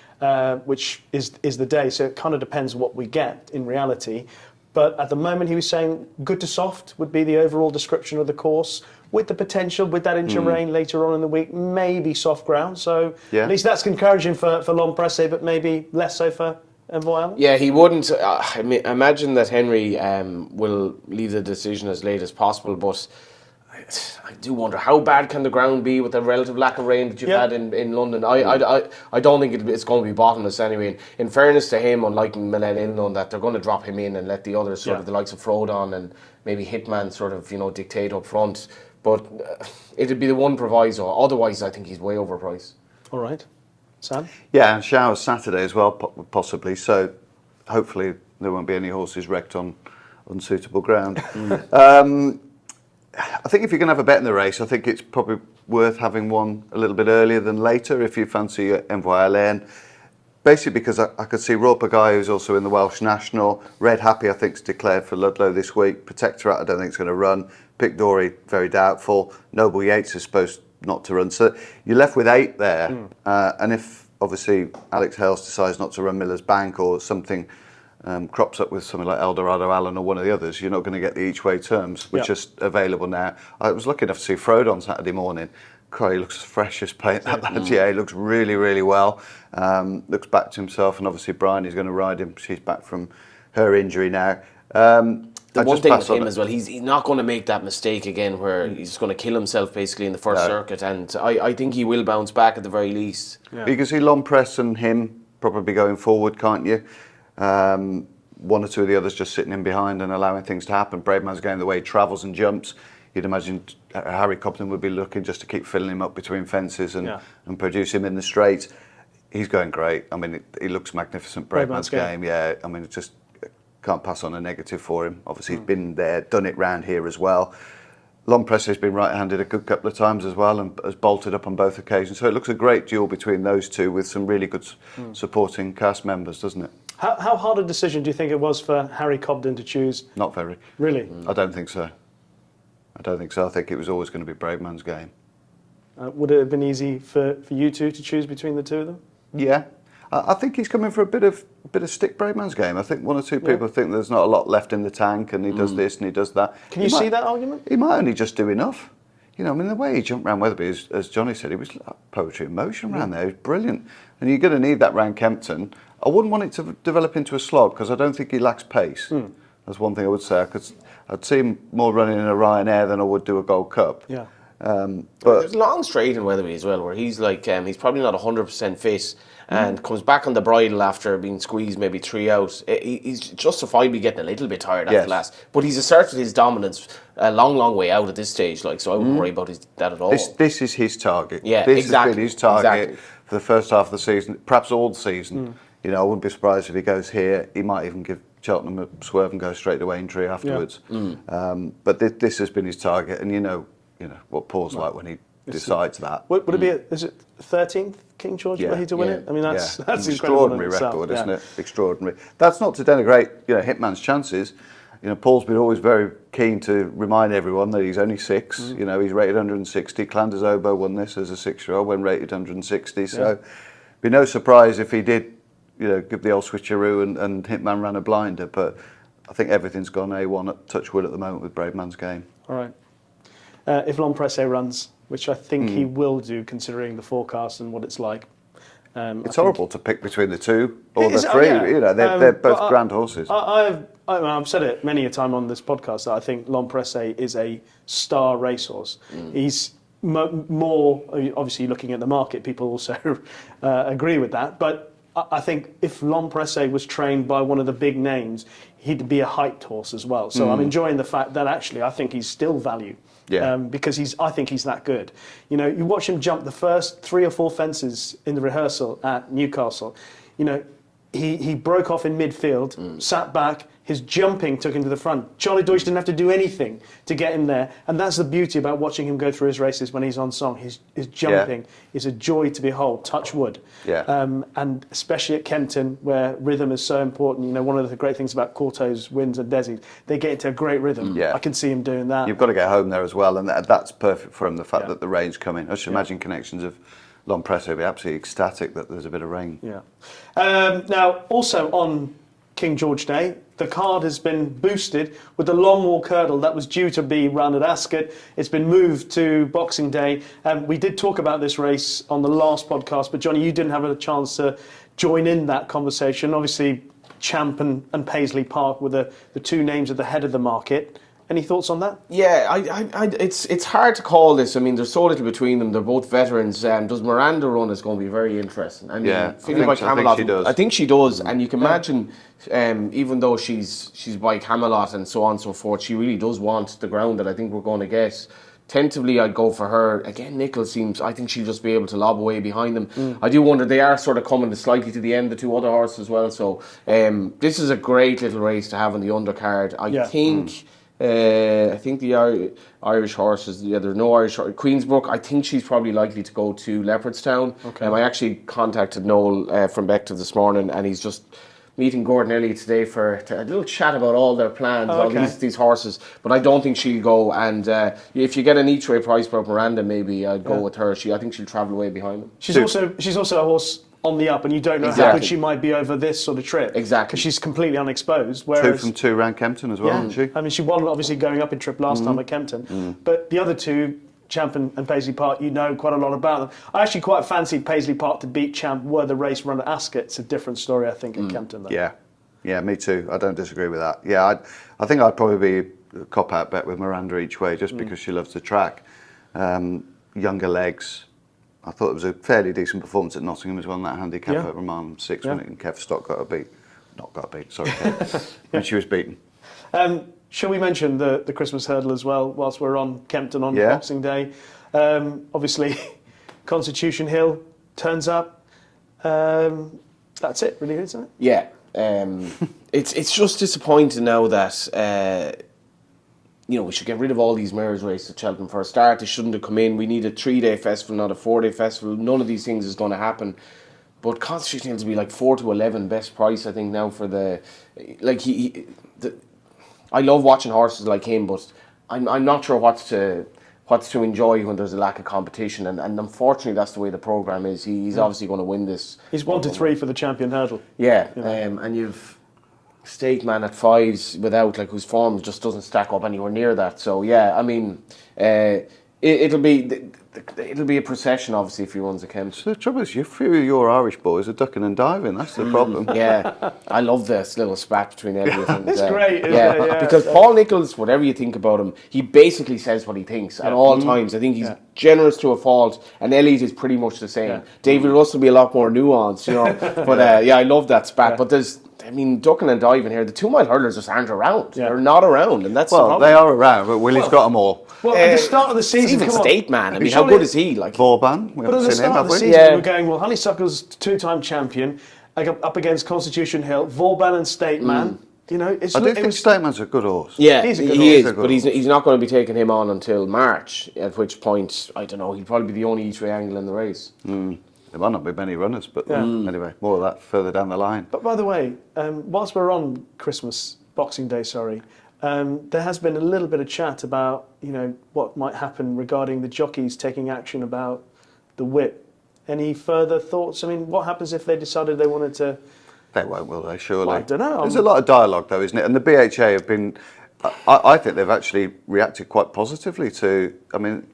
which is the day. So it kind of depends what we get in reality. But at the moment, he was saying good to soft would be the overall description of the course, with the potential, with that inch of rain later on in the week, maybe soft ground. So at least that's encouraging for L'Homme Presse, but maybe less so for Envoy Allen. Yeah, he wouldn't. Imagine that Henry will leave the decision as late as possible, but I do wonder how bad can the ground be with the relative lack of rain that you've had in London. I don't think it's going to be bottomless anyway. In fairness to him, unlike Milan Inland, that they're going to drop him in and let the others, sort of the likes of Frodon and maybe Hitman, sort of dictate up front. But it'd be the one proviso. Otherwise, I think he's way overpriced. All right, Sam. Yeah, and showers Saturday as well, possibly. So hopefully there won't be any horses wrecked on unsuitable ground. I think if you're going to have a bet in the race, I think it's probably worth having one a little bit earlier than later if you fancy Envoy Allen. Basically because I could see Royal Pagaille, who's also in the Welsh National. Red Happy, I think, is declared for Ludlow this week. Protectorate, I don't think it's going to run. Pick Dory, very doubtful. Noble Yates is supposed not to run. So you're left with 8 there. And if, obviously, Alex Hales decides not to run Miller's Bank or something crops up with something like Eldorado Allen or one of the others, you're not going to get the each-way terms, which are available now. I was lucky enough to see Frodo on Saturday morning. God, he looks as fresh as paint, that lad. Yeah, he looks really, really well. Looks back to himself, and obviously Brian is going to ride him. She's back from her injury now. The one thing with him as well, he's not going to make that mistake again where he's going to kill himself basically in the first circuit, and I think he will bounce back at the very least. Yeah. You can see L'Homme Presse and him probably going forward, can't you? One or two of the others just sitting in behind and allowing things to happen. Bravemansgame, the way he travels and jumps, you'd imagine Harry Cobden would be looking just to keep filling him up between fences and produce him in the straight. He's going great. I mean, he looks magnificent. Bravemansgame, yeah. I mean, it just can't pass on a negative for him. Obviously, he's been there, done it round here as well. L'Homme Presse has been right-handed a good couple of times as well and has bolted up on both occasions. So it looks a great duel between those two with some really good supporting cast members, doesn't it? How hard a decision do you think it was for Harry Cobden to choose? Not very. Really? I don't think so. I think it was always going to be Bravemansgame. Would it have been easy for you two to choose between the two of them? Yeah. I think he's coming for a bit of stick Bravemansgame. I think one or two people think there's not a lot left in the tank, and he does this and he does that. Can you see that argument? He might only just do enough. You know, I mean, the way he jumped around Weatherby, as Johnny said, it was like poetry in motion around there. It was brilliant. And you're going to need that round Kempton. I wouldn't want it to develop into a slog because I don't think he lacks pace. That's one thing I would say. I'd see him more running in a Ryanair than I would do a Gold Cup. Yeah. But there's a long straight in Weatherby as well, where he's like he's probably not 100% fit and comes back on the bridle after being squeezed maybe 3 out. He's justifiably getting a little bit tired after last, but he's asserted his dominance a long way out at this stage. Like, so I wouldn't worry about that at all. This is his target. Yeah, this exactly. has been his target for the first half of the season, perhaps all the season. You know, I wouldn't be surprised if he goes here. He might even give Cheltenham a swerve and go straight to Aintree afterwards. But this has been his target, and you know what Paul's like when he decides that. Would it be? Is it 13th King George where he to win it? I mean, that's an incredible extraordinary record, isn't it? Extraordinary. That's not to denigrate Hitman's chances. You know, Paul's been always very keen to remind everyone that he's only 6. You know, he's rated 160. Clanders Obo won this as a 6-year-old when rated 160. So, be no surprise if he did, give the old switcheroo and Hitman ran a blinder. But I think everything's gone A1 at Touchwood at the moment with Bravemansgame. All right. If L'Homme Presse runs, which I think he will do, considering the forecast and what it's like. It's horrible to pick between the two or the three. They're both grand horses. I've said it many a time on this podcast that I think L'Homme Presse is a star racehorse. He's more, obviously looking at the market, people also agree with that. But I think if L'Homme Presse was trained by one of the big names, he'd be a hyped horse as well. So I'm enjoying the fact that actually I think he's still value. Yeah. Because I think he's that good. You watch him jump the first 3 or 4 fences in the rehearsal at Newcastle. He broke off in midfield, sat back. His jumping took him to the front. Charlie Deutsch didn't have to do anything to get him there. And that's the beauty about watching him go through his races when he's on song. His jumping is a joy to behold, touch wood. Yeah. And especially at Kempton, where rhythm is so important. One of the great things about Corto's wins and Desi's, they get into a great rhythm. Yeah. I can see him doing that. You've got to get home there as well. And that's perfect for him, the fact that the rain's coming. I should imagine connections of L'Homme Presse would be absolutely ecstatic that there's a bit of rain. Yeah. Now, also on King George Day, the card has been boosted with the long walk hurdle that was due to be run at Ascot. It's been moved to Boxing Day. We did talk about this race on the last podcast, but Johnny, you didn't have a chance to join in that conversation. Obviously, Champ and Paisley Park were the two names at the head of the market. Any thoughts on that? Yeah, it's hard to call this. I mean, there's so little between them. They're both veterans. Does Miranda run is going to be very interesting. I mean, I think she does. I think she does, and you can imagine, even though she's by Camelot and so on and so forth, she really does want the ground that I think we're going to get. Tentatively, I'd go for her. Again, Nichols I think she'll just be able to lob away behind them. I do wonder, they are sort of coming slightly to the end, the two other horses as well. So this is a great little race to have on the undercard. I think the Irish horses, there's no Irish horse. Queensbrook, I think she's probably likely to go to Leopardstown. Okay. I actually contacted Noel from Bective this morning, and he's just meeting Gordon Elliott today for a little chat about all their plans, all these horses. But I don't think she'll go. And if you get an each way price for Miranda, maybe I'd go with her. I think she'll travel away behind them. She's also a horse on the up, and you don't know how good she might be over this sort of trip. Exactly. Because she's completely unexposed. Whereas, 2 from 2 round Kempton as well, isn't she? I mean, she won obviously going up in trip last time at Kempton. But the other two, Champ and Paisley Park, quite a lot about them. I actually quite fancied Paisley Park to beat Champ were the race run at Ascot. It's a different story, I think, at Kempton, though. Yeah, me too. I don't disagree with that. Yeah, I think I'd probably be a cop-out bet with Miranda each way, just because she loves the track. Younger legs. I thought it was a fairly decent performance at Nottingham as well, in that handicap at Roman 6 when Kev Stock got a beat. Not got a beat, sorry, Kev. When she was beaten. Shall we mention the Christmas hurdle as well, whilst we're on Kempton on Boxing Day? Obviously, Constitution Hill turns up. That's it, really, isn't it? Yeah. It's just disappointing now that we should get rid of all these mares races at Cheltenham. For a start, they shouldn't have come in. We need a 3-day festival, not a 4-day festival. None of these things is going to happen. But Constitution Hill to be like 4 to 11 best price, I think, now for I love watching horses like him, but I'm not sure what what's to enjoy when there's a lack of competition, and unfortunately that's the way the programme is. He's obviously going to win this. He's 1 to 3 for the champion hurdle. Yeah, and you've State Man at 5s without, like, whose form just doesn't stack up anywhere near that. So yeah, I mean, it'll be a procession, obviously, if he runs a Kempton. So the trouble is, a few of your Irish boys are ducking and diving. That's the problem. Yeah, I love this little spat between Elliot and... It's great, isn't yeah, it? Yeah, because Paul Nicholls, whatever you think about him, he basically says what he thinks at all times. I think he's generous to a fault, and Elliot is pretty much the same. Yeah. Davy Russell will be a lot more nuanced, you know. But I love that spat. But ducking and diving here, the 2 mile hurdlers just aren't around. Yeah. They're not around, and that's the Well, problem. they are around, but Willie's got them all. Well, at the start of the season, Even come on. State Man, I mean, how Surely- good is he? Like, Vauban, we But at haven't the seen him, start have of the we? season, Yeah. we were going, well, Honeysuckle's 2-time champion, up against Constitution Hill, Vauban and State Man. You know, I do think Stateman's a good horse. yeah, He's a good he horse. is, but he's not going to be taking him on until March, at which point, I don't know, he'll probably be the only each way angle in the race. There might not be many runners, but anyway, more of that further down the line. But by the way, whilst we're on Boxing Day, there has been a little bit of chat about, you know, what might happen regarding the jockeys taking action about the whip. Any further thoughts? I mean, what happens if they decided they wanted to... They won't, will they, surely? Well, I don't know. There's a lot of dialogue, though, isn't it? And the BHA have been... I think they've actually reacted quite positively to... I mean,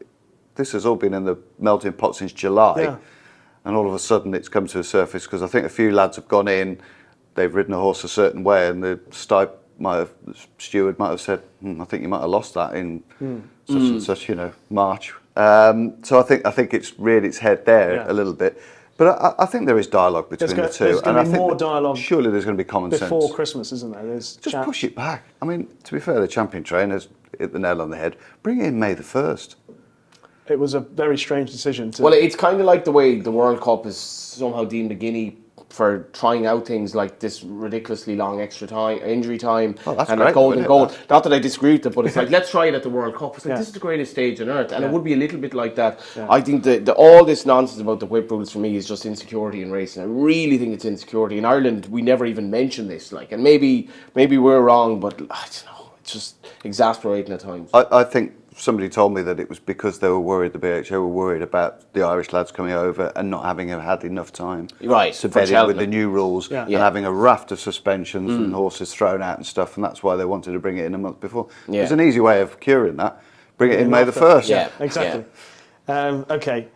this has all been in the melting pot since July. Yeah. And all of a sudden it's come to the surface because I think a few lads have gone in, they've ridden a horse a certain way, and the steward might have said, I think you might have lost that in such and such, you know, March. So I think it's reared its head there a little bit. But I think there is dialogue between the two. There's going to I be think more that dialogue surely there's going to be common before sense. Christmas, isn't there? There's Just chat. push it back. I mean, to be fair, the champion trainers hit the nail on the head. Bring it in May the 1st. It was a very strange decision to... Well, it's kind of like the way the World Cup is somehow deemed a guinea for trying out things like this ridiculously long extra time, injury time, Oh, that's and great, a golden isn't it? goal. Not that I disagree with it, but it's like, let's try it at the World Cup. It's like, Yeah. this is the greatest stage on earth, and Yeah. it would be a little bit like that. Yeah. I think that all this nonsense about the whip rules for me is just insecurity in racing. I really think it's insecurity. In Ireland, we never even mention this, like, and maybe we're wrong, but I don't know, it's just exasperating at times. I think somebody told me that it was because they were worried, the BHA were worried about the Irish lads coming over and not having had enough time Right, to for bed in with Cheltenham. the new rules Yeah. and Yeah. having a raft of suspensions and horses thrown out and stuff, and that's why they wanted to bring it in a month before. Yeah. There's an easy way of curing that. Bring it in May the after. 1st. Yeah. Exactly. Okay.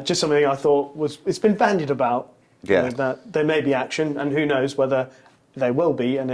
Just something I thought it's been bandied about. you Yeah. know, that there may be action, and who knows whether they will be, and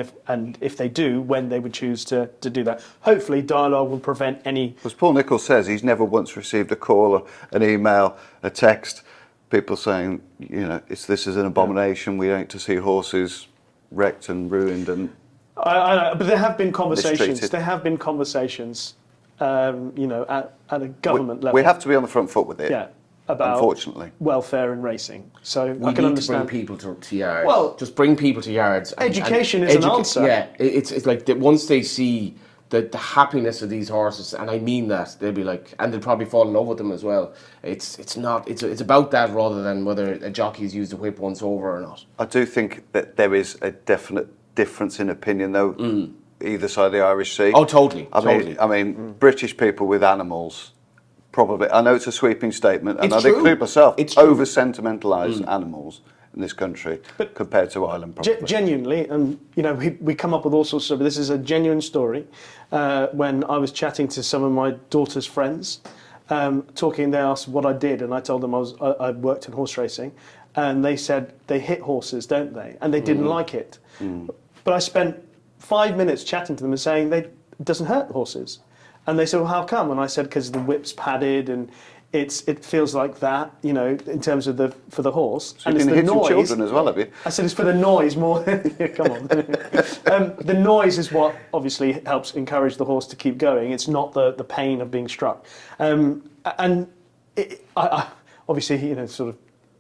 if they do, when they would choose to do that. Hopefully, dialogue will prevent any. As Paul Nicholls says, he's never once received a call, or an email, a text, people saying, you know, this is an abomination. We don't need to see horses wrecked and ruined and But there have been conversations. Mistreated. There have been conversations. You know, at a government level. we have to be on the front foot with it. Yeah. About unfortunately. welfare in racing. So We I can need understand. to bring people to yards. Well, just bring people to yards. education is an answer. Yeah, it's like that once they see the happiness of these horses, and I mean that, they'll be like, and they'll probably fall in love with them as well. It's about that rather than whether a jockey's used a whip once over or not. I do think that there is a definite difference in opinion, though, either side of the Irish Sea. Oh, totally. I totally. mean, British people with animals, probably. I know it's a sweeping statement, and It's I true. include myself. It's true. Over sentimentalise animals in this country compared to Ireland, probably. Genuinely, and you know, we come up with all sorts of. This is a genuine story. When I was chatting to some of my daughter's friends, talking, they asked what I did, and I told them I worked in horse racing, and they said they hit horses, don't they? And they didn't like it. But I spent 5 minutes chatting to them and saying it doesn't hurt horses. And they said, well, how come? And I said, because the whip's padded and it feels like that, you know, in terms of for the horse. So and you it's can the hit some noise. children as well, have you? I said, it's for the noise more. Yeah, come on. The noise is what obviously helps encourage the horse to keep going. It's not the pain of being struck. And I obviously, you know, sort of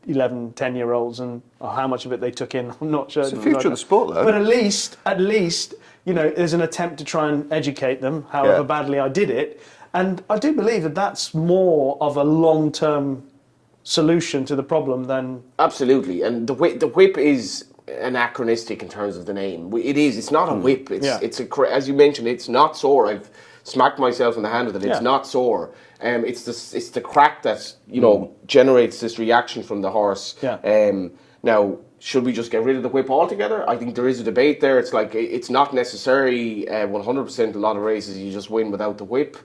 11, 10-year-olds and how much of it they took in, I'm not sure. It's the future of the sport, though. But at least, you know, there's an attempt to try and educate them, however badly I did it. And I do believe that that's more of a long-term solution to the problem than... Absolutely, and the whip is anachronistic in terms of the name. It is. It's not a whip. It's a, as you mentioned, it's not sore. I've smacked myself in the hand with it. It's Yeah. not sore. It's the crack that generates this reaction from the horse. Yeah. Now, should we just get rid of the whip altogether? I think there is a debate there. It's like it's not necessary 100%. A lot of races you just win without the whip.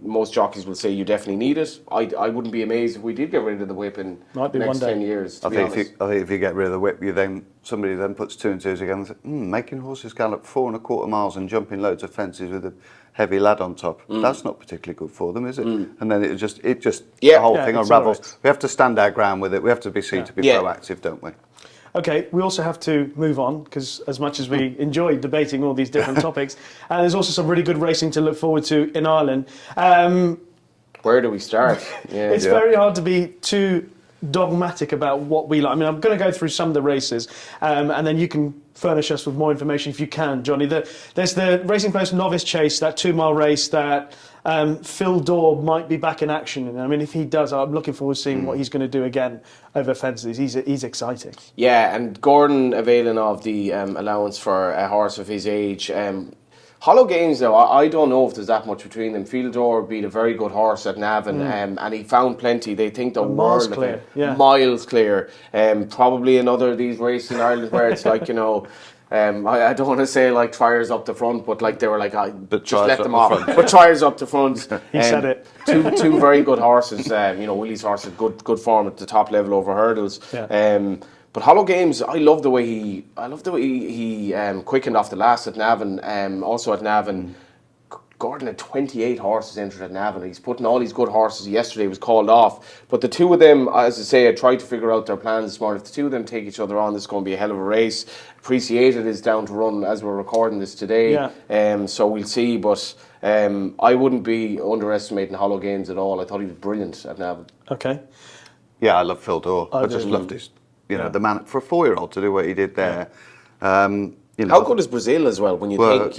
Most jockeys will say you definitely need it. I wouldn't be amazed if we did get rid of the whip in the next 10 years. I think if you get rid of the whip, somebody then puts 2 and 2 together and says, making horses gallop 4 1/4 miles and jumping loads of fences with a heavy lad on top. That's not particularly good for them, is it? And then it just the whole thing unravels. We have to stand our ground with it. We have to be seen to be proactive, don't we? Okay, we also have to move on because as much as we enjoy debating all these different topics, and there's also some really good racing to look forward to in Ireland. Where do we start? It's very hard to be too dogmatic about what we like. I mean, I'm going to go through some of the races, and then you can furnish us with more information if you can, Johnny. There's the Racing Post Novice Chase, that 2-mile race that Phil Daw might be back in action. And I mean, if he does, I'm looking forward to seeing what he's going to do again over fences. He's exciting. Yeah, and Gordon availing of the allowance for a horse of his age. Hollow Games, though, I don't know if there's that much between them. Fieldor beat a very good horse at Navan, and he found plenty. They think the world of it. Miles clear. Probably another of these races in Ireland where it's like, I don't want to say like triers up the front, but like they were like, just let them off. But triers up the front. He said it. two very good horses. Willie's horse had good form at the top level over hurdles. Yeah. But Hollow Games, I love the way he quickened off the last at Navan. Also at Navan, Gordon had 28 horses entered at Navan. He's putting all these good horses. Yesterday was called off. But the two of them, as I say, I tried to figure out their plans this morning. If the two of them take each other on, this is going to be a hell of a race. Appreciated is down to run as we're recording this today. Yeah. So we'll see. But I wouldn't be underestimating Hollow Games at all. I thought he was brilliant at Navan. Okay. Yeah, I love Phil Daw. I just loved his, the man, for a 4-year-old to do what he did there. How good is Brazil as well when you think?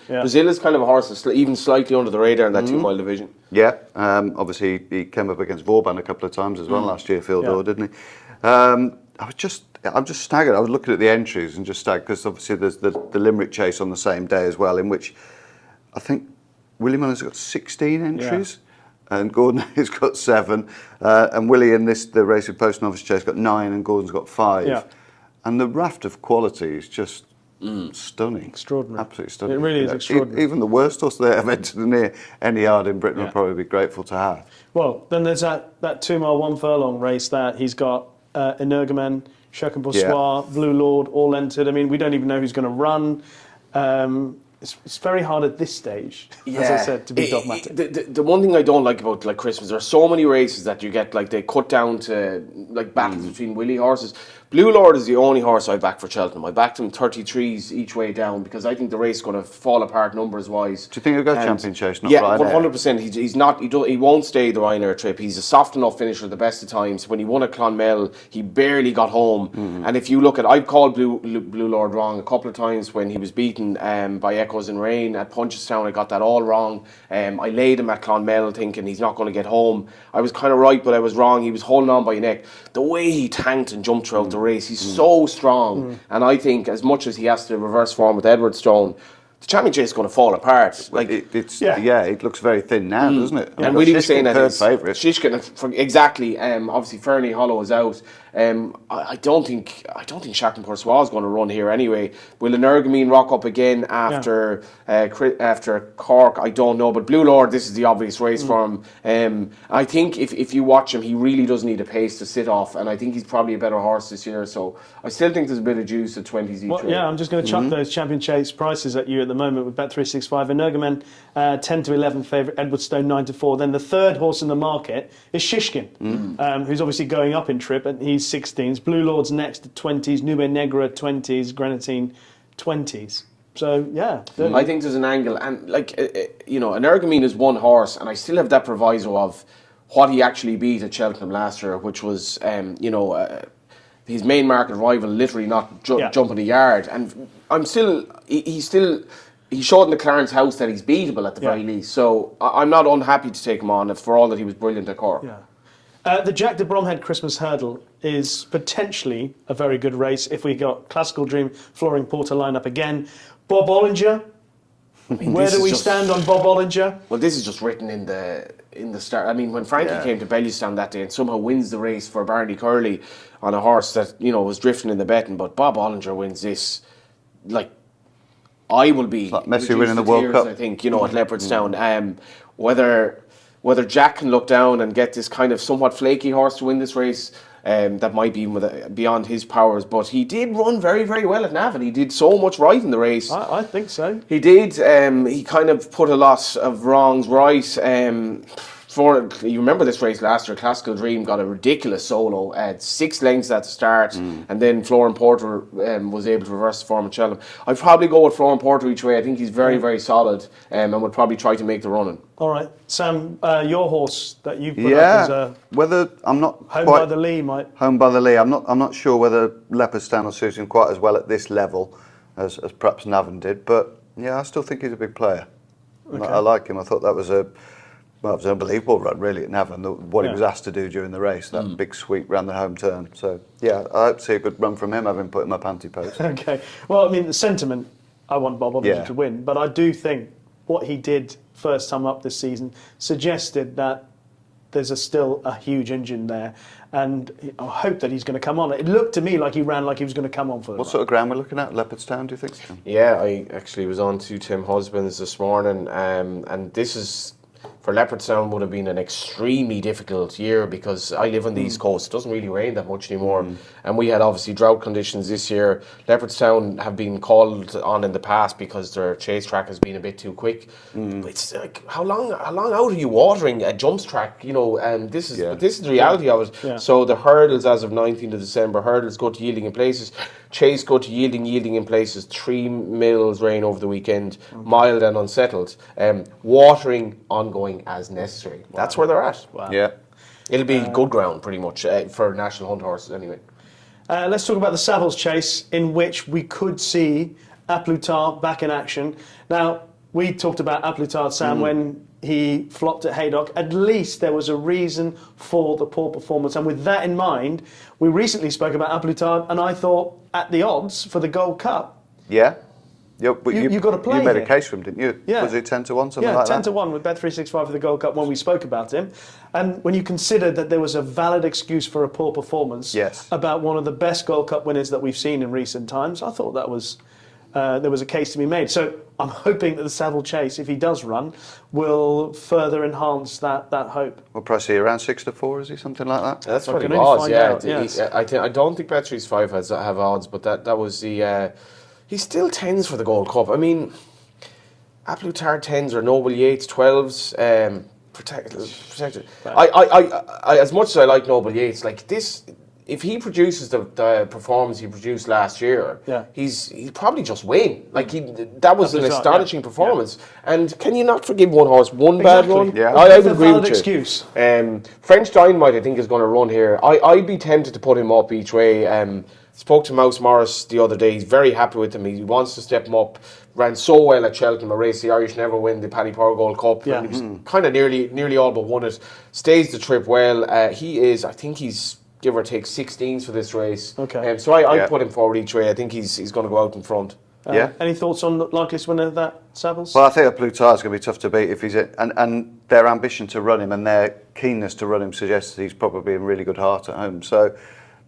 Brazil is kind of a horse that's even slightly under the radar in that 2-mile division. Yeah, obviously he came up against Vauban a couple of times as well last year, Phil Daw, didn't he? I'm just staggered. I was looking at the entries and just staggered because obviously there's the Limerick Chase on the same day as well, in which I think Willie Mullen's got 16 entries. And Gordon has got 7, and Willie in the Racing Post Novice Chase got 9, and Gordon's got 5. Yeah. And the raft of quality is just stunning, extraordinary, absolutely stunning. It really is extraordinary. Even the worst horse they have entered near any yard in Britain will probably be grateful to have. Well, then there's that 2-mile 1 furlong race that he's got Energumen, Choc and Boursois, Blue Lord all entered. I mean, we don't even know who's going to run. It's very hard at this stage, as I said, to be dogmatic. The one thing I don't like about like Christmas, there are so many races that you get like they cut down to like battles between Willie horses. Blue Lord is the only horse I back for Cheltenham. I backed him 33s each way down because I think the race is going to fall apart numbers wise. Do you think he'll go champion chase? Not 100%. He's not. He won't stay the Ryanair trip. He's a soft enough finisher at the best of times. When he won at Clonmel, he barely got home. And if you look at, I've called Blue Lord wrong a couple of times when he was beaten by Echoes and Rain at Punchestown. I got that all wrong. I laid him at Clonmel thinking he's not going to get home. I was kind of right, but I was wrong. He was holding on by your neck. The way he tanked and jumped throughout the race, he's so strong. And I think as much as he has to reverse form with Edwardstone, the championship is going to fall apart. Like it looks very thin now, doesn't it? And Willie was saying that favourite. Shishkin, exactly. Obviously, Fernie Hollow is out. I don't think Choc and Boursois is going to run here anyway. Will Energumen rock up again after Cork? I don't know. But Blue Lord, this is the obvious race for him. I think if you watch him, he really does need a pace to sit off, and I think he's probably a better horse this year. So I still think there's a bit of juice at 20s each way. Yeah, I'm just going to chuck those champion chase prices at you at the moment with Bet365. Energumen 10 to 11 favourite, Edwardstone 9 to 4. Then the third horse in the market is Shishkin, who's obviously going up in trip, and he's 16s. Blue Lord's next at 20s. Nube Negra 20s. Grenadine 20s. So, yeah. I think there's an angle. And, Energumen is one horse, and I still have that proviso of what he actually beat at Cheltenham last year, which was, his main market rival literally not jumping a yard. And he showed in the Clarence House that he's beatable at the very least. So I'm not unhappy to take him on for all that he was brilliant at Cork. Yeah. The Jack de Bromhead Christmas Hurdle is potentially a very good race if we got Classical Dream, Flooring Porter line up again. Bob Ollinger, Where do we stand on Bob Olinger? Well, this is just written in the start. I mean, when Frankie came to Bellewstown that day and somehow wins the race for Barney Curley on a horse that, was drifting in the betting, but Bob Olinger wins this, like, I will be like Messi winning the World Cup. I think, at Leopardstown. Whether Jack can look down and get this kind of somewhat flaky horse to win this race, that might be beyond his powers. But he did run very, very well at Navan. He did so much right in the race. I think so. He did. He kind of put a lot of wrongs right. You remember this race last year, Classical Dream got a ridiculous solo at 6 lengths at the start, and then Florian Porter was able to reverse the form of Cheltenham. I'd probably go with Florian Porter each way. I think he's very, very solid, and would probably try to make the running. All right, Sam, your horse that you put up as a whether I'm not Home quite, by the Lee, might Home by the Lee. I'm not sure whether Leopardstown will suit him quite as well at this level as perhaps Navan did, but yeah, I still think he's a big player. Okay. I like him. I thought that was it was an unbelievable run, really, at Navan, what he was asked to do during the race, that big sweep round the home turn. So, yeah, I hope to see a good run from him, having put in my panty post. Okay. Well, I mean, the sentiment, I want Bob Olinger to win, but I do think what he did first time up this season suggested that there's still a huge engine there, and I hope that he's going to come on. It looked to me like he ran like he was going to come on for the What sort of ground we're looking at? Leopardstown, do you think? Yeah, I actually was on to Tim Husbands this morning, and this is, for Leopardstown, would have been an extremely difficult year because I live on the East Coast. It doesn't really rain that much anymore. And we had obviously drought conditions this year. Leopardstown have been called on in the past because their chase track has been a bit too quick. But it's like, how long out are you watering a jumps track? And this is the reality of it. Yeah. So the hurdles as of 19th of December, hurdles go to yielding in places. Chase go to yielding in places. 3 mils rain over the weekend, mild and unsettled. Watering ongoing as necessary. Wow. That's where they're at. Wow. Yeah. It'll be good ground pretty much for national hunt horses anyway. Let's talk about the Savills Chase, in which we could see A Plus Tard back in action. Now, we talked about A Plus Tard, Sam, when he flopped at Haydock. At least there was a reason for the poor performance. And with that in mind, we recently spoke about A Plus Tard, and I thought at the odds for the Gold Cup. Yeah. Yeah, but you got to play. You made here. a case for him, didn't you? Yeah. Was it 10 to 1, something like that? 10 to 1 with Bet365 for the Gold Cup when we spoke about him. And when you consider that there was a valid excuse for a poor performance about one of the best Gold Cup winners that we've seen in recent times, I thought that was there was a case to be made. So I'm hoping that the Savile Chase, if he does run, will further enhance that hope. What price are you, around 6 to 4, is he, something like that? That's what I he can was, only yeah. find out, yes. I don't think Bet365 have odds, but that was the... he still tens for the Gold Cup. I mean, A Plus Tard 10s or Noble Yates 12s, protected. I as much as I like Noble Yates, like this, if he produces the performance he produced last year, he'll probably just win. Like that was an astonishing performance. And can you not forgive one horse one bad run? Yeah. I would agree with you. Excuse. French Dynamite, I think, is going to run here. I'd be tempted to put him up each way. Spoke to Mouse Morris the other day. He's very happy with him. He wants to step him up. Ran so well at Cheltenham, a race the Irish never win, the Paddy Power Gold Cup. Yeah. And he was kind of nearly all but won it. Stays the trip well. I think he's give or take 16s for this race. Okay. So I put him forward each way. I think he's going to go out in front. Any thoughts on the likeliest winner of that, Savills? Well, I think A Plus Tard is going to be tough to beat if he's and their ambition to run him and their keenness to run him suggests he's probably in really good heart at home. So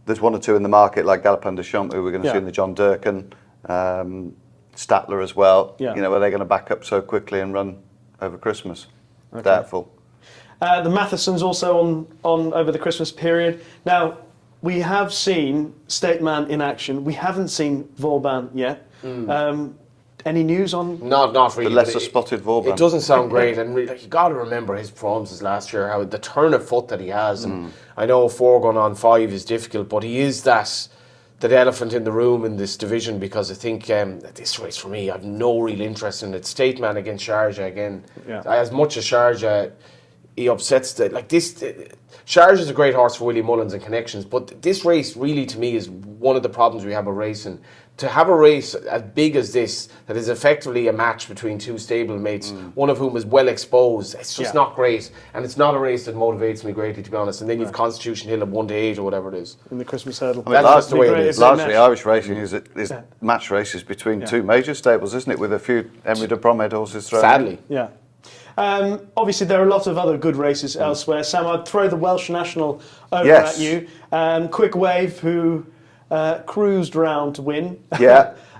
there's one or two in the market like Galopin de Champs, who we're going to see in the John Durkan, Statler as well. Yeah. Where they're going to back up so quickly and run over Christmas. Okay. Doubtful. The Mathesons also on over the Christmas period. Now, we have seen State Man in action. We haven't seen Vauban yet. Any news on? Not really. The lesser spotted Vauban. It doesn't sound great, and you got to remember his performances last year. How the turn of foot that he has, and I know 4 going on 5 is difficult, but he is that elephant in the room in this division, because I think this race for me, I've no real interest in it. State Man against Sharjah again. Yeah. As much as Sharjah he upsets this. Charge is a great horse for Willie Mullins and connections, but this race really, to me, is one of the problems we have with racing. To have a race as big as this, that is effectively a match between two stablemates, one of whom is well exposed, it's just not great. And it's not a race that motivates me greatly, to be honest. And then you've Constitution Hill at 1-8 or whatever it is. In the Christmas hurdle. I mean, That's just the way it is. Largely Irish racing is match races between two major stables, isn't it? With a few Emery de Bromhead horses thrown. Sadly. Yeah. Obviously, there are a lot of other good races elsewhere. Sam, I'd throw the Welsh National over at you. Quick Wave, who cruised round to win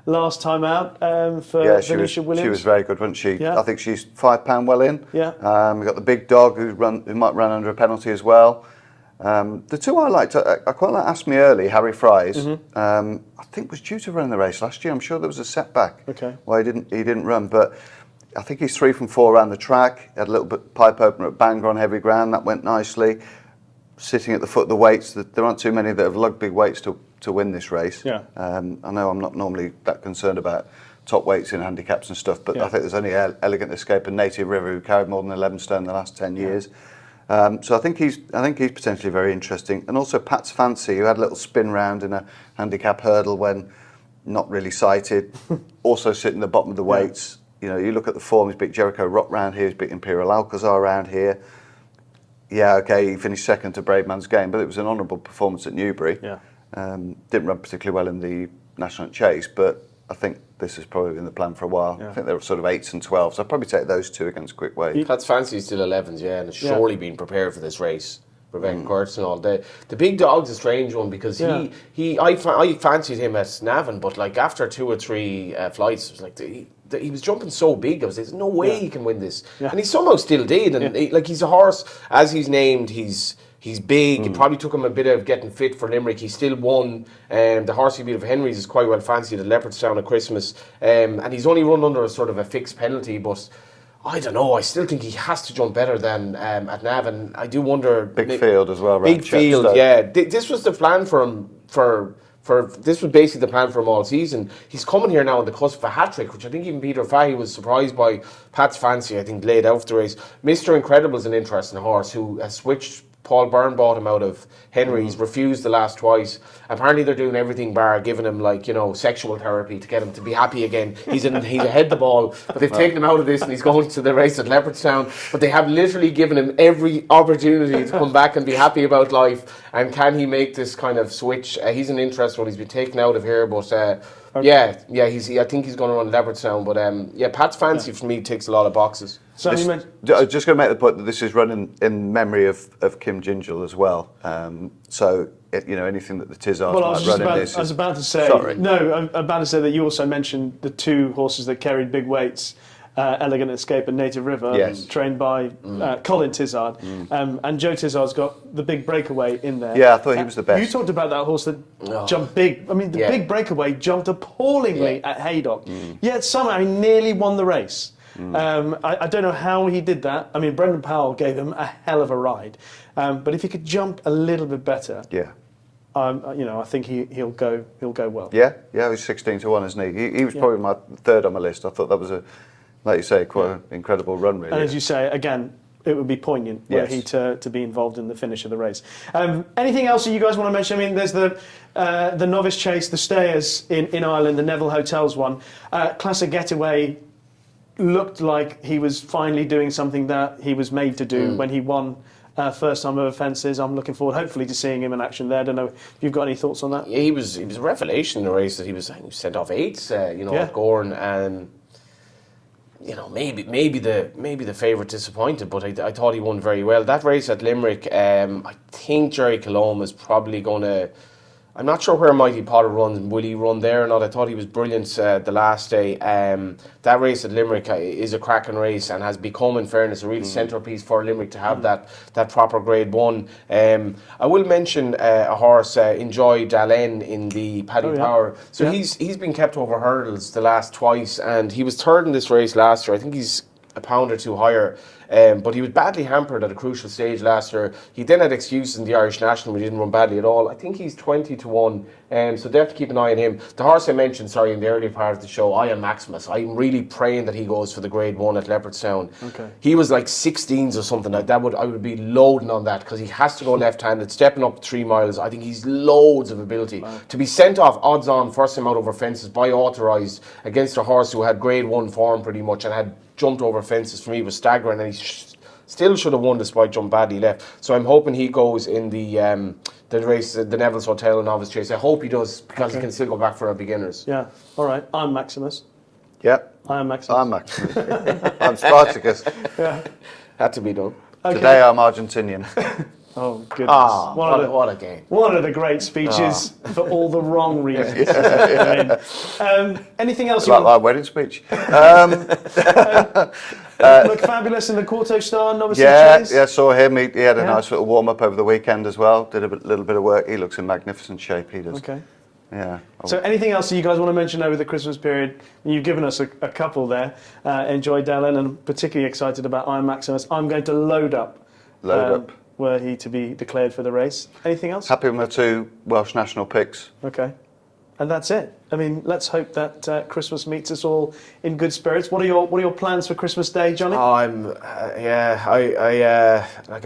last time out for Venetia Williams. She was very good, wasn't she? Yeah. I think she's £5 well in. Yeah. We got the big dog who might run under a penalty as well. The two I liked, I quite like Ask Me Early, Harry Fry's. I think was due to run the race last year. I'm sure there was a setback. Why he didn't run, but I think he's 3 from 4 around the track. Had a little bit pipe opener at Bangor on heavy ground. That went nicely. Sitting at the foot of the weights, there aren't too many that have lugged big weights to win this race. Yeah. I know I'm not normally that concerned about top weights in handicaps and stuff, but I think there's only Elegant Escape and Native River who carried more than 11 stone in the last 10 years. So I think he's potentially very interesting. And also Pat's Fancy, who had a little spin round in a handicap hurdle when not really sighted, also sitting at the bottom of the weights. You know, you look at the form, he's beat Jericho Rock round here, he's beat Imperial Alcazar round here. Yeah, okay, he finished second to Bravemansgame, but it was an honourable performance at Newbury. Yeah. Didn't run particularly well in the National Chase, but I think this has probably been the plan for a while. I think they're sort of 8s and 12s. So I'd probably take those two against Quick Wave. Pat's Fancy is still 11s, and has surely been prepared for this race. Rebecca Kurtz and all. The big dog's a strange one because I fancied him at Navan, but like after 2 or 3 flights, it was like he was jumping so big. I was like, there's no way he can win this, and he somehow still did. And he's a horse, as he's named, he's big. It probably took him a bit of getting fit for Limerick. He still won. The horse he beat of Henry's is quite well fancied at Leopardstown at Christmas, and he's only run under a sort of a fixed penalty, but I don't know. I still think he has to jump better than at Navan. I do wonder. Big field as well, right? Big field, yeah. This was the plan for him this was basically the plan for him all season. He's coming here now on the cusp of a hat-trick, which I think even Peter Fahey was surprised by. Pat's Fancy, I think, laid out for the race. Mr. Incredible is an interesting horse who has switched. Paul Byrne bought him out of Henry's, refused the last twice. Apparently they're doing everything bar giving him sexual therapy to get him to be happy again. He's ahead the ball, but they've taken him out of this and he's going to the race at Leopardstown. But they have literally given him every opportunity to come back and be happy about life. And can he make this kind of switch? He's an interesting one. He's been taken out of here, but I think he's going to run Leopardstown. But Pat's Fancy for me ticks a lot of boxes. So I was just going to make the point that this is running in memory of Kim Gingell as well. Anything that the Tizzards might run in this. I was about to say. Sorry. No, I'm about to say that you also mentioned the 2 horses that carried big weights. Elegant Escape and Native River, trained by Colin Tizzard. And Joe Tizzard's got the big breakaway in there. Yeah, I thought he was the best. You talked about that horse that jumped big. I mean, the big breakaway jumped appallingly at Haydock. Yet somehow he nearly won the race. I don't know how he did that. I mean, Brendan Powell gave him a hell of a ride. But if he could jump a little bit better... I think he'll go well. Yeah, he's 16 to 1, isn't he? He was probably my 3rd on my list. I thought that was like you say, quite an incredible run, really. And as you say, again, it would be poignant were he to be involved in the finish of the race. Anything else that you guys want to mention? I mean, there's the Novice Chase, the Stayers in Ireland, the Neville Hotels one. Classic Getaway looked like he was finally doing something that he was made to do when he won first time over fences. I'm looking forward, hopefully, to seeing him in action there. I don't know if you've got any thoughts on that. Yeah, he was a revelation in the race that he was sent off 8s, at Gorn, and maybe the favourite disappointed, but I thought he won very well. That race at Limerick, I think Jerry Colombe is probably going to. I'm not sure where Mighty Potter runs. Will he run there or not? I thought he was brilliant the last day. That race at Limerick is a cracking race and has become, in fairness, a real centrepiece for Limerick to have that proper Grade 1. I will mention a horse, Enjoy Dalen, in the Paddy Power. So he's been kept over hurdles the last twice, and he was 3rd in this race last year. I think he's a pound or two higher. But he was badly hampered at a crucial stage last year. He then had excuses in the Irish National, but he didn't run badly at all. I think he's 20-1, so they have to keep an eye on him. The horse I mentioned, in the early part of the show, I Am Maximus. I'm really praying that he goes for the Grade 1 at Leopardstown. Okay. He was like 16s or something like that. I would be loading on that because he has to go left-handed, stepping up 3 miles. I think he's loads of ability. Wow. To be sent off odds on first time out over fences by authorised against a horse who had Grade 1 form pretty much and had jumped over fences for me was staggering, and he still should have won despite jumping badly left. So I'm hoping he goes in the race, the Neville's Hotel and Novice Chase. I hope he does because he can still go back for our beginners. Yeah. All right. I'm Maximus. Yeah. I am Maximus. I'm Maximus. I'm Spartacus. Yeah. Had to be done. Okay. Today I'm Argentinian. Oh, goodness. What a game. One of the great speeches for all the wrong reasons. Anything else you Like want? my wedding speech. Look fabulous in the Quarto Star, Novice Chase. Yeah, saw him. He had a nice little warm-up over the weekend as well. Did a little bit of work. He looks in magnificent shape, he does. Okay. Yeah. So anything else that you guys want to mention over the Christmas period? You've given us a couple there. Enjoy Dallin, and particularly excited about Iron Maximus. I'm going to load up. Were he to be declared for the race. Anything else? Happy with my 2 Welsh National picks. Okay. And that's it. I mean, let's hope that Christmas meets us all in good spirits. What are your plans for Christmas Day, Johnny? Oh, I'm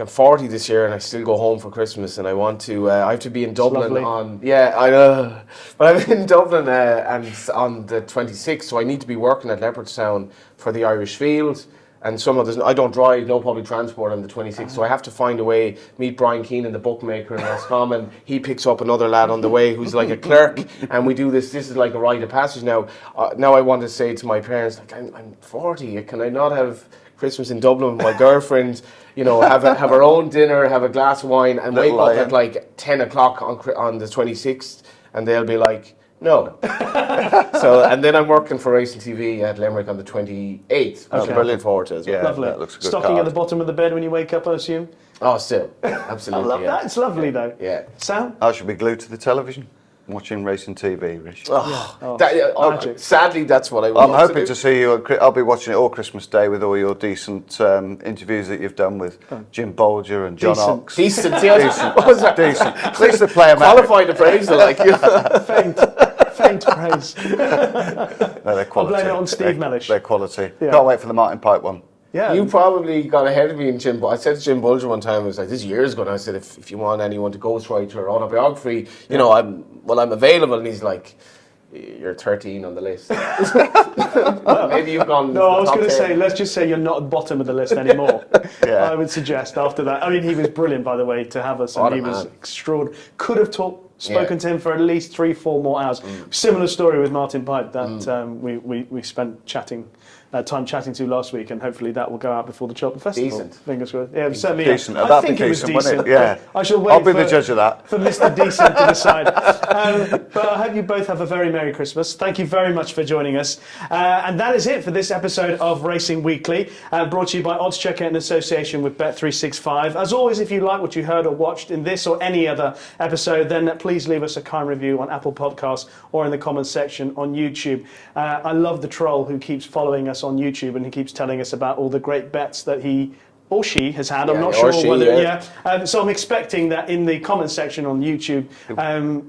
40 this year, and I still go home for Christmas, and I want to. I have to be in Dublin on. Yeah, I know, but I'm in Dublin and on the 26th, so I need to be working at Leopardstown for the Irish Field. And I don't drive, no public transport on the 26th, so I have to find a way, meet Brian Keenan, the bookmaker in Roscommon. He picks up another lad on the way who's like a clerk, and we do this. This is like a rite of passage now. Now I want to say to my parents, like, I'm 40, can I not have Christmas in Dublin with my girlfriend, have our own dinner, have a glass of wine, and wake up at like 10 o'clock on the 26th, and they'll be like, no. And then I'm working for Racing TV at Limerick on the 28th. I'm looking forward to it as well. Yeah, lovely. That looks a good Stocking card. at the bottom of the bed when you wake up, I assume? Oh, still. Absolutely. I love that. It's lovely, though. Yeah. Sam? I should be glued to the television, watching Racing TV, Rishi. Magic. Sadly, that's what I would I'm love hoping to see you. I'll be watching it all Christmas Day with all your decent interviews that you've done with Jim Bolger and John Ox. Decent. What was that? Decent. At least they play them Qualified appraisal, like you. Faint praise. No, they're quality. I'll blame it on Steve Mellish. They're quality. Yeah. Can't wait for the Martin Pipe one. Yeah. You probably got ahead of me in Jim. I said to Jim Bulger one time, I was like, this is years ago, and I said, if you want anyone to ghostwrite your autobiography, I'm available. And he's like, you're 13 on the list. Maybe you've gone. No, I was going to say, let's just say you're not at the bottom of the list anymore. Yeah. I would suggest after that. I mean, he was brilliant, by the way, to have us, and he was extraordinary. Could have spoken to him for at least 3-4 more hours. Similar story with Martin Pipe that we spent time chatting to last week, and hopefully that will go out before the Cheltenham Festival. Decent. Fingers crossed. Yeah, certainly. Decent. I That'd think be it was decent, decent. wouldn't it? Yeah. I shall wait. I'll be the judge of that. For Mr. Decent to decide. But I hope you both have a very Merry Christmas. Thank you very much for joining us. And that is it for this episode of Racing Weekly, brought to you by oddschecker in association with Bet365. As always, if you like what you heard or watched in this or any other episode, then please leave us a kind review on Apple Podcasts or in the comments section on YouTube. I love the troll who keeps following us on YouTube and he keeps telling us about all the great bets that he or she has had. I'm not sure whether. So I'm expecting that in the comments section on YouTube,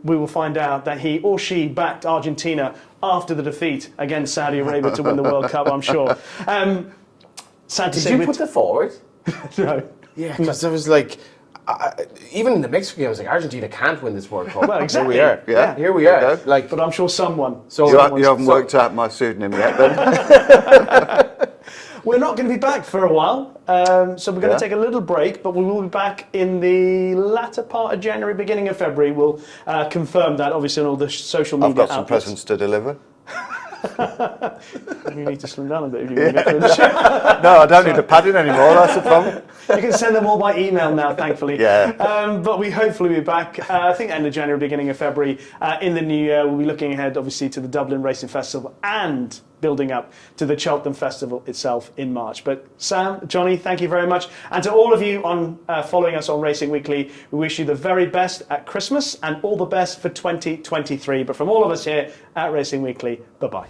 we will find out that he or she backed Argentina after the defeat against Saudi Arabia to win the World Cup. I'm sure. Did you put that forward? No. Yeah, because I was like, even in the Mexico game, I was like, Argentina can't win this World Cup. Well, exactly. Here we are. Yeah. Here we are. Like, but I'm sure someone. So you haven't worked out my pseudonym yet, then? We're not going to be back for a while, so we're going to take a little break, but we will be back in the latter part of January, beginning of February. We'll confirm that, obviously, on all the social media outlets. I've got some presents to deliver. You need to slim down a bit if you want to get through the show. No, I don't need the padding anymore, that's the problem. You can send them all by email now, thankfully. Yeah. But we hopefully will be back, I think end of January, beginning of February. In the new year, we'll be looking ahead, obviously, to the Dublin Racing Festival and building up to the Cheltenham Festival itself in March. But Sam, Johnny, thank you very much. And to all of you on following us on Racing Weekly, we wish you the very best at Christmas and all the best for 2023. But from all of us here at Racing Weekly, bye-bye.